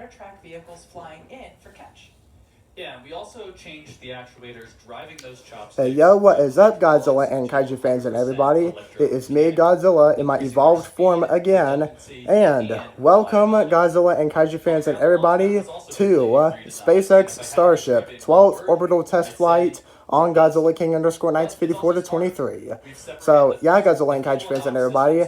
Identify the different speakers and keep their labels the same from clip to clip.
Speaker 1: water track vehicles flying in for catch.
Speaker 2: Yeah, and we also changed the actuators driving those chopsticks.
Speaker 3: Hey yo, what is up, Godzilla and Kaiju fans and everybody? It is me, Godzilla, in my evolved form again, and welcome, Godzilla and Kaiju fans and everybody, to SpaceX Starship 12th Orbital Test Flight on Godzilla King _954 to 23. So, yeah, Godzilla and Kaiju fans and everybody,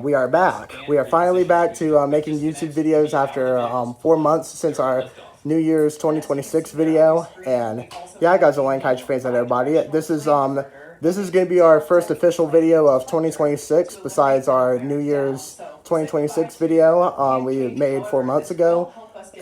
Speaker 3: we are back. We are finally back to making YouTube videos after 4 months since our New Year's 2026 video. And yeah, Godzilla and Kaiju fans and everybody, this is going to be our first official video of 2026 besides our New Year's 2026 video we made 4 months ago.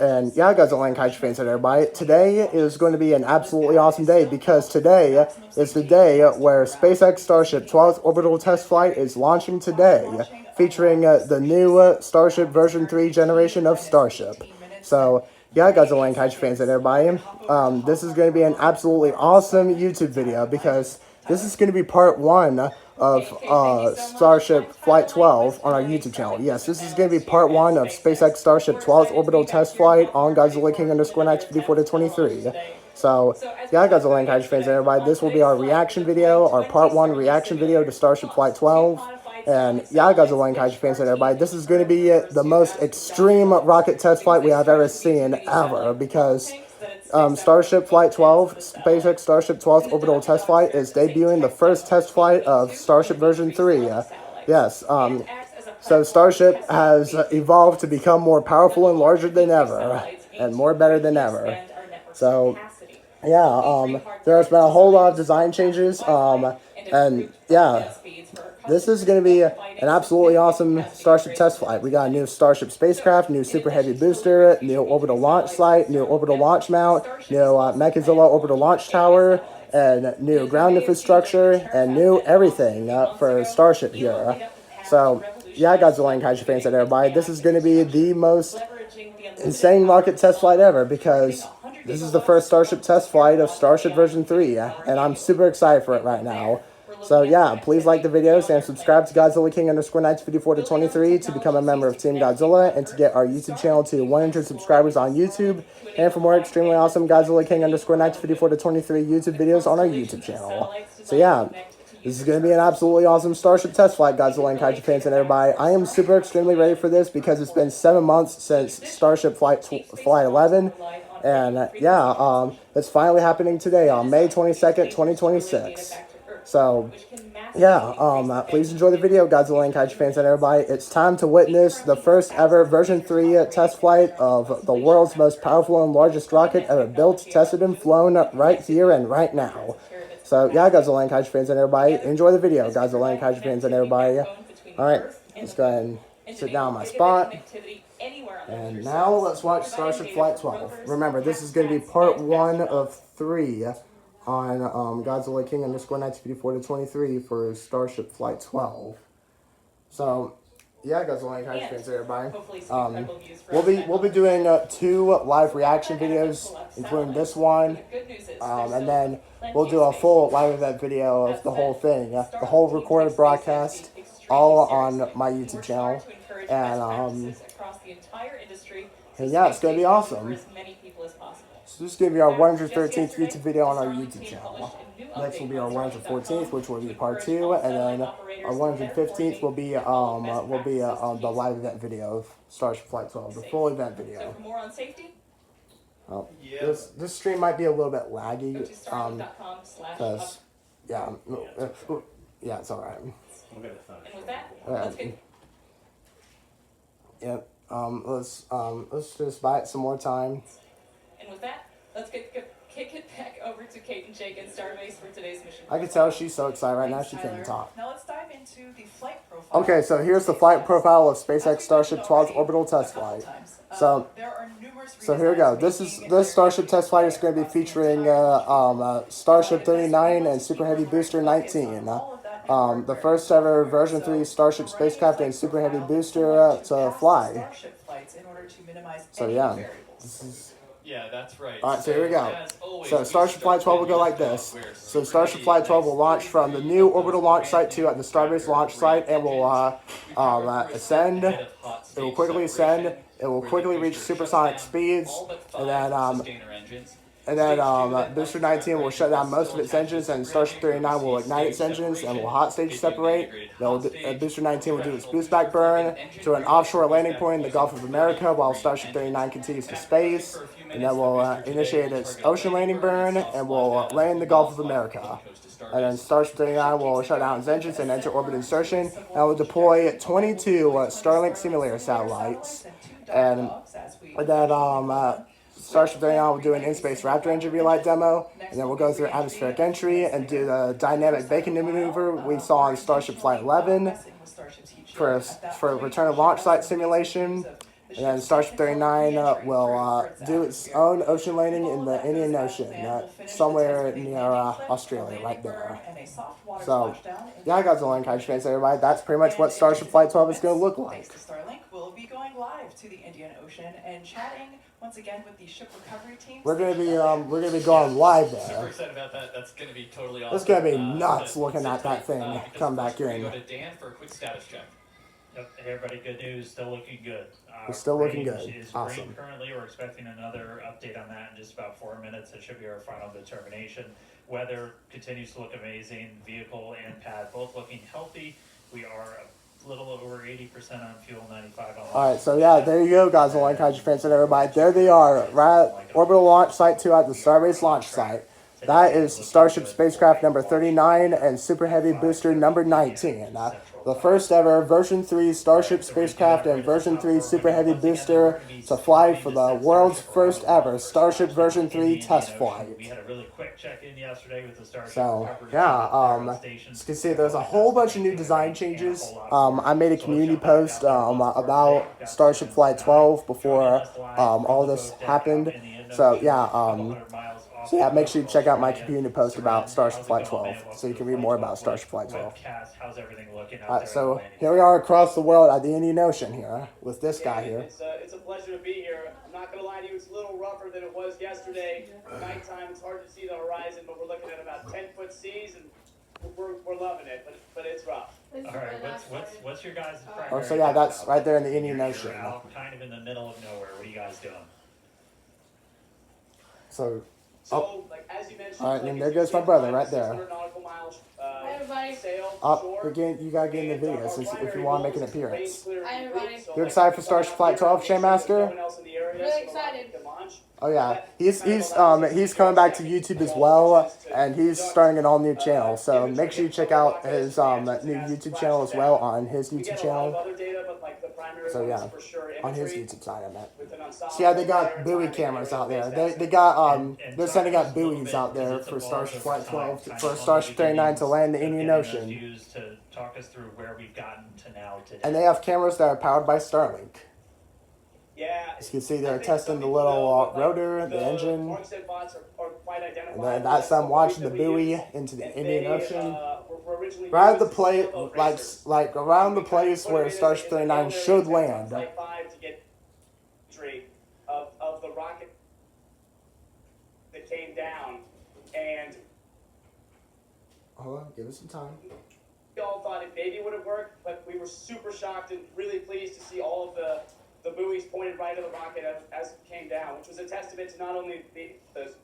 Speaker 3: And yeah, Godzilla and Kaiju fans and everybody, today is going to be an absolutely awesome day because today is the day where SpaceX Starship 12th Orbital Test Flight is launching today, featuring the new Starship version 3 generation of Starship. So yeah, Godzilla and Kaiju fans and everybody, this is going to be an absolutely awesome YouTube video because this is going to be part 1 of Starship Flight 12 on our YouTube channel. Yes, this is going to be part 1 of SpaceX Starship 12th Orbital Test Flight on Godzilla King _954 to 23. So, yeah, Godzilla and Kaiju fans and everybody, this will be our reaction video, our part 1 reaction video to Starship Flight 12. And yeah, Godzilla and Kaiju fans and everybody, this is going to be the most extreme rocket test flight we have ever seen, ever, because Starship Flight 12, SpaceX Starship 12th Orbital Test Flight is debuting the first test flight of Starship version 3. Yes, so Starship has evolved to become more powerful and larger than ever, and more better than ever. So, yeah, there's been a whole lot of design changes, and yeah, this is going to be an absolutely awesome Starship test flight. We got a new Starship spacecraft, new Super Heavy booster, new orbital launch site, new orbital launch mount, new Mechazilla orbital launch tower, and new ground infrastructure, and new everything for Starship here. So, yeah, Godzilla and Kaiju fans and everybody, this is going to be the most insane rocket test flight ever because this is the first Starship test flight of Starship version 3, and I'm super excited for it right now. So yeah, please like the videos and subscribe to Godzilla King _954 to 23 to become a member of Team Godzilla and to get our YouTube channel to 100 subscribers on YouTube, and for more extremely awesome Godzilla King _954 to 23 YouTube videos on our YouTube channel. So yeah, this is going to be an absolutely awesome Starship test flight, Godzilla and Kaiju fans and everybody. I am super extremely ready for this because it's been 7 months since Starship Flight 11. And yeah, it's finally happening today on May 22nd, 2026. So, yeah, please enjoy the video, Godzilla and Kaiju fans and everybody. It's time to witness the first ever version 3 test flight of the world's most powerful and largest rocket ever built, tested, and flown right here and right now. So, yeah, Godzilla and Kaiju fans and everybody, enjoy the video, Godzilla and Kaiju fans and everybody. Alright, let's go ahead and sit down on my spot. And now let's watch Starship Flight 12. Remember, this is going to be part 1 of 3 on Godzilla King _954 to 23 for Starship Flight 12. So, yeah, Godzilla and Kaiju fans, everybody. We'll be doing 2 live reaction videos, including this one, and then we'll do a full live event video of the whole thing, the whole recorded broadcast, all on my YouTube channel, and yeah, it's gonna be awesome. So this is going to be our 113th YouTube video on our YouTube channel. Next will be our 114th, which will be part 2, and then our 115th will be the live event video of Starship Flight 12, the full event video.
Speaker 1: So for more on safety?
Speaker 3: Well, this stream might be a little bit laggy, because yeah, it's all right.
Speaker 1: And with that, let's get.
Speaker 3: Yep. Let's just buy it some more time.
Speaker 1: And with that, let's kick it back over to Kate and Jake at Starbase for today's mission.
Speaker 3: I can tell she's so excited right now she can't even talk.
Speaker 1: Now let's dive into the flight profile.
Speaker 3: Okay, so here's the flight profile of SpaceX Starship 12th Orbital Test Flight. So here we go. This Starship test flight is going to be featuring Starship 39 and Super Heavy Booster 19. The first ever version 3 Starship spacecraft and Super Heavy booster to fly. So yeah, this is.
Speaker 2: Yeah, that's right.
Speaker 3: Alright, so here we go. So Starship Flight 12 will go like this. So Starship Flight 12 will launch from the new orbital launch site 2 at the Starbase launch site and will ascend. It will quickly ascend It will quickly reach supersonic speeds, and then Booster 19 will shut down most of its engines, and Starship 39 will ignite its engines and will hot stage separate. Booster 19 will do its boost back burn to an offshore landing point in the Gulf of America while Starship 39 continues to space, and then will initiate its ocean landing burn and will land in the Gulf of America. And then Starship 39 will shut down its engines and enter orbit insertion, and will deploy 22 Starlink simulator satellites. And then Starship 39 will do an in-space Raptor engine relight demo, and then we'll go through atmospheric entry and do the dynamic bacon maneuver we saw on Starship Flight 11 for return of launch site simulation. And then Starship 39 will do its own ocean landing in the Indian Ocean, somewhere near Australia, right there. So, yeah, Godzilla and Kaiju fans, everybody, that's pretty much what Starship Flight 12 is going to look like.
Speaker 1: Starlink will be going live to the Indian Ocean and chatting once again with the ship recovery team.
Speaker 3: We're gonna be going live there.
Speaker 2: Super excited about that. That's gonna be totally awesome.
Speaker 3: It's gonna be nuts looking at that thing come back in.
Speaker 2: Go to Dan for a quick status check.
Speaker 4: Yep, hey everybody, good news, still looking good.
Speaker 3: It's still looking good.
Speaker 4: Is
Speaker 3: awesome.
Speaker 4: green currently. We're expecting another update on that in just about 4 minutes. It should be our final determination. Weather continues to look amazing. Vehicle and pad both looking healthy. We are a little over 80% on fuel, 95 on.
Speaker 3: All right, so yeah, there you go, Godzilla and Kaiju fans and everybody. There they are, right at Orbital Launch Site 2 at the Starbase Launch Site. That is Starship spacecraft number 39 and Super Heavy booster number 19. The first ever version 3 Starship spacecraft and version 3 Super Heavy booster to fly for the world's first ever Starship version 3 test flight.
Speaker 4: We had a really quick check-in yesterday with the Starship.
Speaker 3: So yeah, as you can see, there's a whole bunch of new design changes. I made a community post about Starship Flight 12 before all this happened. So yeah, make sure you check out my community post about Starship Flight 12 so you can read more about Starship Flight 12.
Speaker 4: How's everything looking?
Speaker 3: So here we are across the world at the Indian Ocean here with this guy here.
Speaker 5: It's a pleasure to be here. I'm not going to lie to you, it's a little rougher than it was yesterday. Nighttime, it's hard to see the horizon, but we're looking at about 10-foot seas, and we're loving it, but it's rough.
Speaker 4: All right, what's your guys' primary?
Speaker 3: Oh, so yeah, that's right there in the Indian Ocean.
Speaker 4: You're out kind of in the middle of nowhere. What are you guys doing?
Speaker 3: So,
Speaker 5: like as you mentioned,
Speaker 3: all right, and there goes my brother right there.
Speaker 5: 600 nautical miles,
Speaker 1: Hi, everybody.
Speaker 5: sail,
Speaker 3: Up,
Speaker 5: shore.
Speaker 3: you gotta get in the video since if you want to make an appearance.
Speaker 1: Hi, everybody.
Speaker 3: You're excited for Starship Flight 12, Shaymaster?
Speaker 1: Really excited.
Speaker 3: Oh yeah, he's coming back to YouTube as well, and he's starting an all new channel. So make sure you check out his new YouTube channel as well on his YouTube channel. So yeah, on his YouTube side, I meant. So yeah, they got buoy cameras out there. They're sending up buoys out there for Starship Flight 12 for Starship 39 to land the Indian Ocean.
Speaker 4: To talk us through where we've gotten to now today.
Speaker 3: And they have cameras that are powered by Starlink.
Speaker 5: Yeah.
Speaker 3: As you can see, they're testing the little rotor, the engine, and then that's them watching the buoy into the Indian Ocean. Right at the place, like around the place where Starship 39 should land.
Speaker 5: Of the rocket that came down, and
Speaker 3: hold on, give us some time.
Speaker 5: we all thought it maybe would have worked, but we were super shocked and really pleased to see all of the buoys pointed right at the rocket as it came down, which was a testament to not only the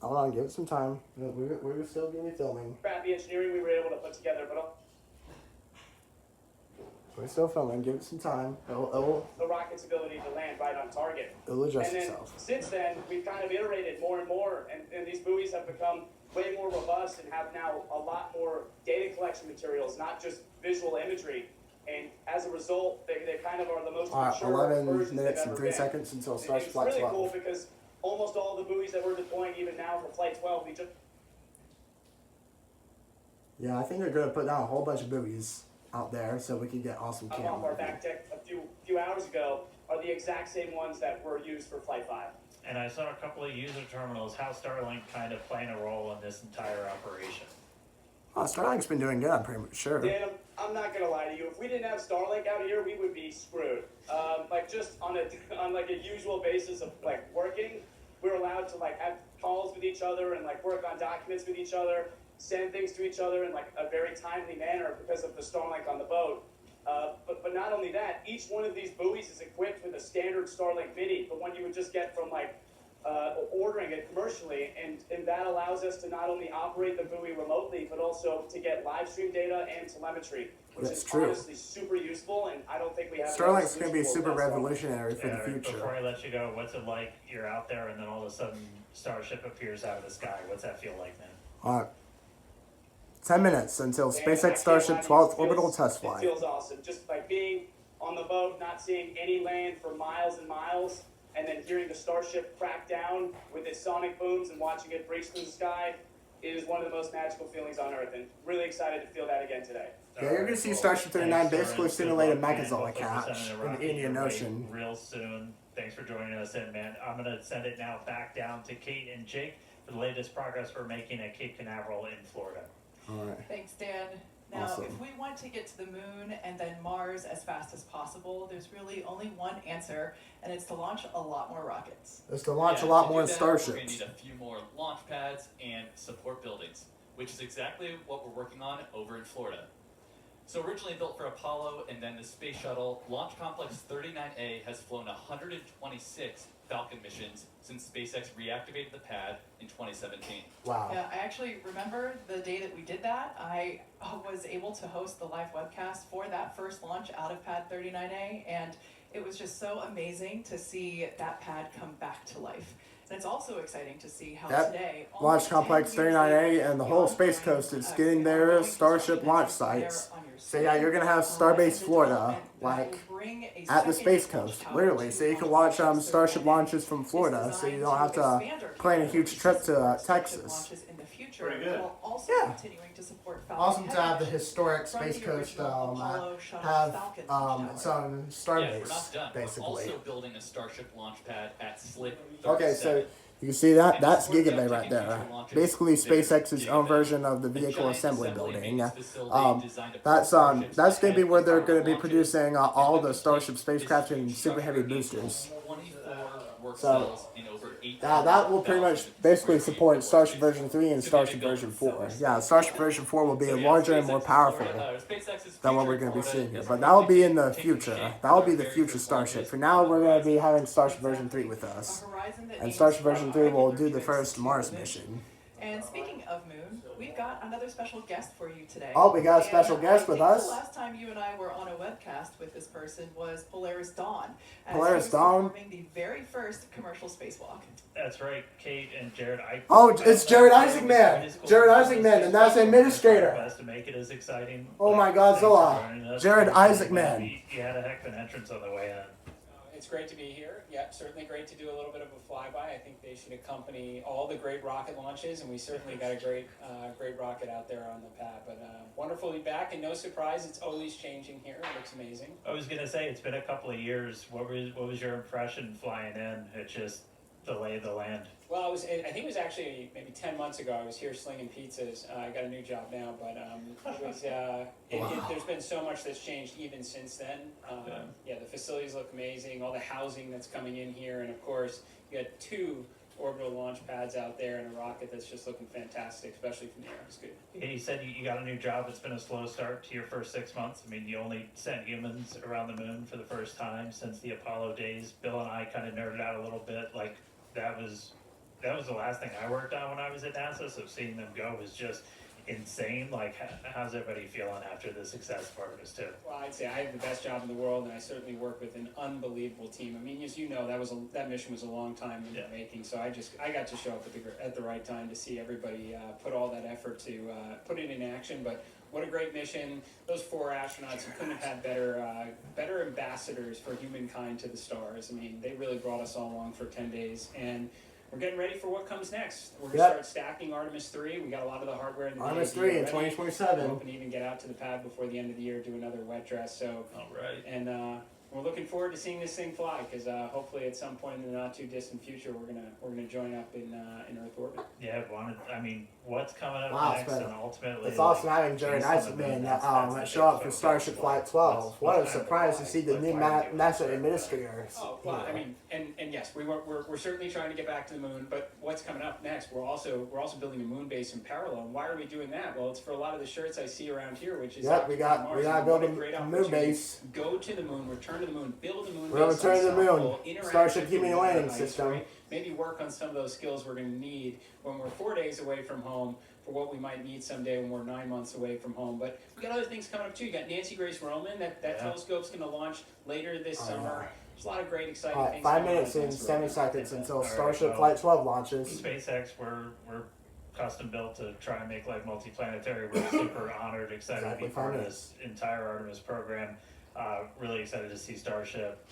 Speaker 3: Hold on, give it some time. We're still going to be filming.
Speaker 5: crappy engineering we were able to put together, but
Speaker 3: We're still filming. Give it some time.
Speaker 5: the rocket's ability to land right on target.
Speaker 3: It'll adjust
Speaker 5: And then
Speaker 3: itself.
Speaker 5: since then, we've kind of iterated more and more, and these buoys have become way more robust and have now a lot more data collection materials, not just visual imagery. And as a result, they kind of are the most
Speaker 3: Alright,
Speaker 5: mature
Speaker 3: 11
Speaker 5: versions
Speaker 3: minutes
Speaker 5: they've
Speaker 3: and
Speaker 5: ever
Speaker 3: 3
Speaker 5: been.
Speaker 3: seconds until Starship
Speaker 5: It's
Speaker 3: Flight
Speaker 5: really
Speaker 3: 12.
Speaker 5: cool because almost all the buoys that we're deploying even now for Flight 12, we just
Speaker 3: Yeah, I think they're going to put down a whole bunch of buoys out there so we can get awesome
Speaker 5: up off our
Speaker 3: camera.
Speaker 5: back deck a few hours ago are the exact same ones that were used for Flight 5.
Speaker 4: And I saw a couple of user terminals. How's Starlink kind of playing a role in this entire operation?
Speaker 3: Starlink's been doing good, I'm pretty sure.
Speaker 5: Dan, I'm not gonna lie to you. If we didn't have Starlink out here, we would be screwed. Like just on like a usual basis of like working, we're allowed to like have calls with each other and like work on documents with each other, send things to each other in like a very timely manner because of the Starlink on the boat. But not only that, each one of these buoys is equipped with a standard Starlink Mini, the one you would just get from like ordering it commercially, and that allows us to not only operate the buoy remotely, but also to get live stream data and telemetry, which
Speaker 3: That's
Speaker 5: is
Speaker 3: true.
Speaker 5: honestly super useful, and I don't think we have.
Speaker 3: Starlink's going to be super revolutionary for the
Speaker 4: Rick,
Speaker 3: future.
Speaker 4: before I let you go, what's it like? You're out there, and then all of a sudden, Starship appears out of the sky. What's that feel like, man?
Speaker 3: 10 minutes until
Speaker 5: Man, I
Speaker 3: SpaceX
Speaker 5: can't
Speaker 3: Starship
Speaker 5: lie, it
Speaker 3: Twelfth
Speaker 5: feels-
Speaker 3: Orbital test flight.
Speaker 5: It feels awesome, just like being on the boat, not seeing any land for miles and miles, and then hearing the Starship crack down with its sonic booms and watching it breach through the sky is one of the most magical feelings on Earth, and really excited to feel that again today.
Speaker 3: Yeah, you're going to see Starship 39 basically simulate a Megazilla catch in the Indian Ocean.
Speaker 4: Real soon. Thanks for joining us in, man. I'm going to send it now back down to Kate and Jake for the latest progress we're making at Cape Canaveral in Florida.
Speaker 3: All right.
Speaker 1: Thanks, Dan. Now,
Speaker 3: Awesome.
Speaker 1: if we want to get to the moon and then Mars as fast as possible, there's really only one answer, and it's to launch a lot more rockets.
Speaker 3: It's to launch
Speaker 2: Yeah,
Speaker 3: a lot
Speaker 2: to do
Speaker 3: more
Speaker 2: that, We're going to
Speaker 3: Starships.
Speaker 2: need a few more launch pads and support buildings, which is exactly what we're working on over in Florida. So originally built for Apollo and then the Space Shuttle, Launch Complex 39A has flown 126 Falcon missions since SpaceX reactivated the pad in 2017.
Speaker 3: Wow.
Speaker 1: Yeah, I actually remember the day that we did that. I was able to host the live webcast for that first launch out of Pad 39A, and it was just so amazing to see that pad come back to life. And it's also exciting to see how
Speaker 3: Yep.
Speaker 1: today,
Speaker 3: Launch
Speaker 1: almost 10
Speaker 3: Complex
Speaker 1: years
Speaker 3: 39A
Speaker 1: later,
Speaker 3: and the
Speaker 1: we
Speaker 3: whole
Speaker 1: are
Speaker 3: Space
Speaker 1: flying,
Speaker 3: Coast is
Speaker 1: we
Speaker 3: getting
Speaker 1: are
Speaker 3: their
Speaker 1: going to
Speaker 3: Starship
Speaker 1: see
Speaker 3: launch
Speaker 1: this there
Speaker 3: sites.
Speaker 1: on your
Speaker 3: So yeah, you're gonna have
Speaker 1: screen.
Speaker 3: Starbase
Speaker 1: And
Speaker 3: Florida,
Speaker 1: development that
Speaker 3: like
Speaker 1: will bring a
Speaker 3: at the
Speaker 1: second
Speaker 3: Space
Speaker 1: launch
Speaker 3: Coast,
Speaker 1: tower
Speaker 3: literally.
Speaker 1: to
Speaker 3: So you can
Speaker 1: Launch
Speaker 3: watch
Speaker 1: Complex
Speaker 3: Starship
Speaker 1: 39A.
Speaker 3: launches from
Speaker 1: It's
Speaker 3: Florida, so you
Speaker 1: designed
Speaker 3: don't have to
Speaker 1: expand our
Speaker 3: plan a huge trip to
Speaker 1: capabilities to support
Speaker 3: Texas.
Speaker 1: launches in the future,
Speaker 4: Pretty good.
Speaker 1: while also
Speaker 3: Yeah.
Speaker 1: continuing to support Falcon
Speaker 3: Awesome to have the
Speaker 1: heavy
Speaker 3: historic
Speaker 1: from
Speaker 3: Space
Speaker 1: the
Speaker 3: Coast
Speaker 1: original Apollo shuttle
Speaker 3: have
Speaker 1: Falcon launch
Speaker 3: its
Speaker 1: tower.
Speaker 3: own
Speaker 2: Yeah, we're
Speaker 3: Starbase,
Speaker 2: not done. We're
Speaker 3: basically.
Speaker 2: also building a Starship launch pad at Slick 37.
Speaker 3: Okay, so you can see that?
Speaker 2: And
Speaker 3: That's
Speaker 2: before we
Speaker 3: Giga
Speaker 2: jump
Speaker 3: Bay
Speaker 2: to
Speaker 3: right there.
Speaker 2: future launches,
Speaker 3: Basically
Speaker 2: there's
Speaker 3: SpaceX's
Speaker 2: Giga
Speaker 3: own
Speaker 2: Bay,
Speaker 3: version of the
Speaker 2: a
Speaker 3: vehicle
Speaker 2: giant
Speaker 3: assembly building.
Speaker 2: maintenance facility designed to
Speaker 3: That's
Speaker 2: prep starships
Speaker 3: that's gonna be
Speaker 2: ahead
Speaker 3: where
Speaker 2: of
Speaker 3: they're
Speaker 2: Apollo
Speaker 3: gonna be
Speaker 2: launches.
Speaker 3: producing
Speaker 2: And
Speaker 3: all
Speaker 2: with
Speaker 3: the
Speaker 2: the
Speaker 3: Starship
Speaker 2: fleet,
Speaker 3: spacecraft
Speaker 2: this
Speaker 3: and
Speaker 2: huge
Speaker 3: super heavy
Speaker 2: structure equals
Speaker 3: boosters.
Speaker 2: 24 work
Speaker 3: So,
Speaker 2: cells and over 8
Speaker 3: that will pretty much basically support Starship
Speaker 2: version
Speaker 3: version 3 and Starship version 4. Yeah, Starship version 4 will be larger and more powerful than what we're going to be seeing here. But that will be in the future. That will be the future Starship. For now, we're going to be having Starship version 3 with us.
Speaker 1: A horizon that
Speaker 3: And
Speaker 1: aims
Speaker 3: Starship
Speaker 1: for
Speaker 3: version 3 will
Speaker 1: regular
Speaker 3: do the
Speaker 1: trips
Speaker 3: first
Speaker 1: to
Speaker 3: Mars
Speaker 1: the moon.
Speaker 3: mission.
Speaker 1: And speaking of moon, we've got another special guest for you today.
Speaker 3: Oh, we got a
Speaker 1: And
Speaker 3: special guest with
Speaker 1: I think
Speaker 3: us?
Speaker 1: The last time you and I were on a webcast with this person was Polaris Dawn. As
Speaker 3: Polaris
Speaker 1: he was
Speaker 3: Dawn?
Speaker 1: performing the very first commercial spacewalk.
Speaker 4: That's right, Kate and Jared.
Speaker 3: Oh, it's Jared Isaacman. Jared Isaacman, the NASA administrator.
Speaker 4: Best to make it as exciting.
Speaker 3: Oh my
Speaker 4: Thanks for
Speaker 3: Godzilla.
Speaker 4: joining us.
Speaker 3: Jared Isaacman.
Speaker 4: You had a heck of an entrance on the way in.
Speaker 6: It's great to be here. Yep, certainly great to do a little bit of a flyby. I think they should accompany all the great rocket launches, and we certainly got a great rocket out there on the pad. But wonderful to be back, and no surprise, it's always changing here. It looks amazing.
Speaker 4: I was gonna say it's been a couple of years. What was your impression flying in? It's just the lay of the land.
Speaker 6: Well, I think it was actually maybe 10 months ago. I was here slinging pizzas. I got a new job now, but it was, there's been so much that's changed even since then. Yeah, the facilities look amazing, all the housing that's coming in here, and of course, you got 2 orbital launch pads out there and a rocket that's just looking fantastic, especially from the air. It's good.
Speaker 4: And you said you got a new job. It's been a slow start to your first 6 months. I mean, you only sent humans around the moon for the first time since the Apollo days. Bill and I kind of nerded out a little bit. Like, that was the last thing I worked on when I was at NASA, so seeing them go was just insane. Like, how's everybody feeling after the success part of this too?
Speaker 6: Well, I'd say I have the best job in the world, and I certainly work with an unbelievable team. I mean, as you know, that mission was a long time in the making. So I got to show up at the right time to see everybody put all that effort to put it in action. But what a great mission! Those 4 astronauts, you couldn't have had better ambassadors for humankind to the stars. I mean, they really brought us all along for 10 days, and we're getting ready for what comes next. We're going to start stacking Artemis 3. We got a lot of the hardware in the
Speaker 3: Artemis
Speaker 6: DoD
Speaker 3: 3 in
Speaker 6: already.
Speaker 3: 2027.
Speaker 6: We're hoping to even get out to the pad before the end of the year, do another wet dress. So,
Speaker 4: All right.
Speaker 6: and we're looking forward to seeing this thing fly, because hopefully at some point in the not too distant future we're gonna join up in Earth orbit.
Speaker 4: Yeah, what's coming up
Speaker 3: Wow,
Speaker 4: next, and ultimately
Speaker 3: it's awesome having
Speaker 4: being
Speaker 3: Jared
Speaker 4: on the
Speaker 3: Isaacman
Speaker 4: moon, that's the
Speaker 3: show up
Speaker 4: big
Speaker 3: for
Speaker 4: focus.
Speaker 3: Starship Flight 12. What a surprise to see the new NASA administrators.
Speaker 6: Oh, well, I mean, and yes, we're certainly trying to get back to the moon, but what's coming up next? We're also building a moon base in parallel. And why are we doing that? Well, it's for a lot of the shirts I see around here, which is
Speaker 3: Yep, we got to build a
Speaker 6: great
Speaker 3: moon
Speaker 6: opportunity.
Speaker 3: base.
Speaker 6: Go to the moon, return to the moon, build a moon
Speaker 3: We're
Speaker 6: base.
Speaker 3: returning to the moon.
Speaker 6: ensemble, interact
Speaker 3: Starship
Speaker 6: with the
Speaker 3: human
Speaker 6: moon
Speaker 3: landing
Speaker 6: at night,
Speaker 3: system.
Speaker 6: right? Maybe work on some of those skills we're going to need when we're 4 days away from home, for what we might need someday when we're 9 months away from home. But we got other things coming up too. You got Nancy Grace Roman, that telescope's going to launch later this summer. There's a lot of great, exciting things.
Speaker 3: 5
Speaker 6: coming
Speaker 3: minutes
Speaker 6: up
Speaker 3: and
Speaker 6: next
Speaker 3: 7
Speaker 6: week.
Speaker 3: seconds until
Speaker 4: All right,
Speaker 3: Starship
Speaker 4: well,
Speaker 3: Flight 12 launches.
Speaker 4: SpaceX, we're custom built to try and make life multiplanetary. We're super honored, excited to
Speaker 3: Exactly
Speaker 4: be part
Speaker 3: 5
Speaker 4: of
Speaker 3: minutes.
Speaker 4: this entire Artemis program. Really excited to see Starship,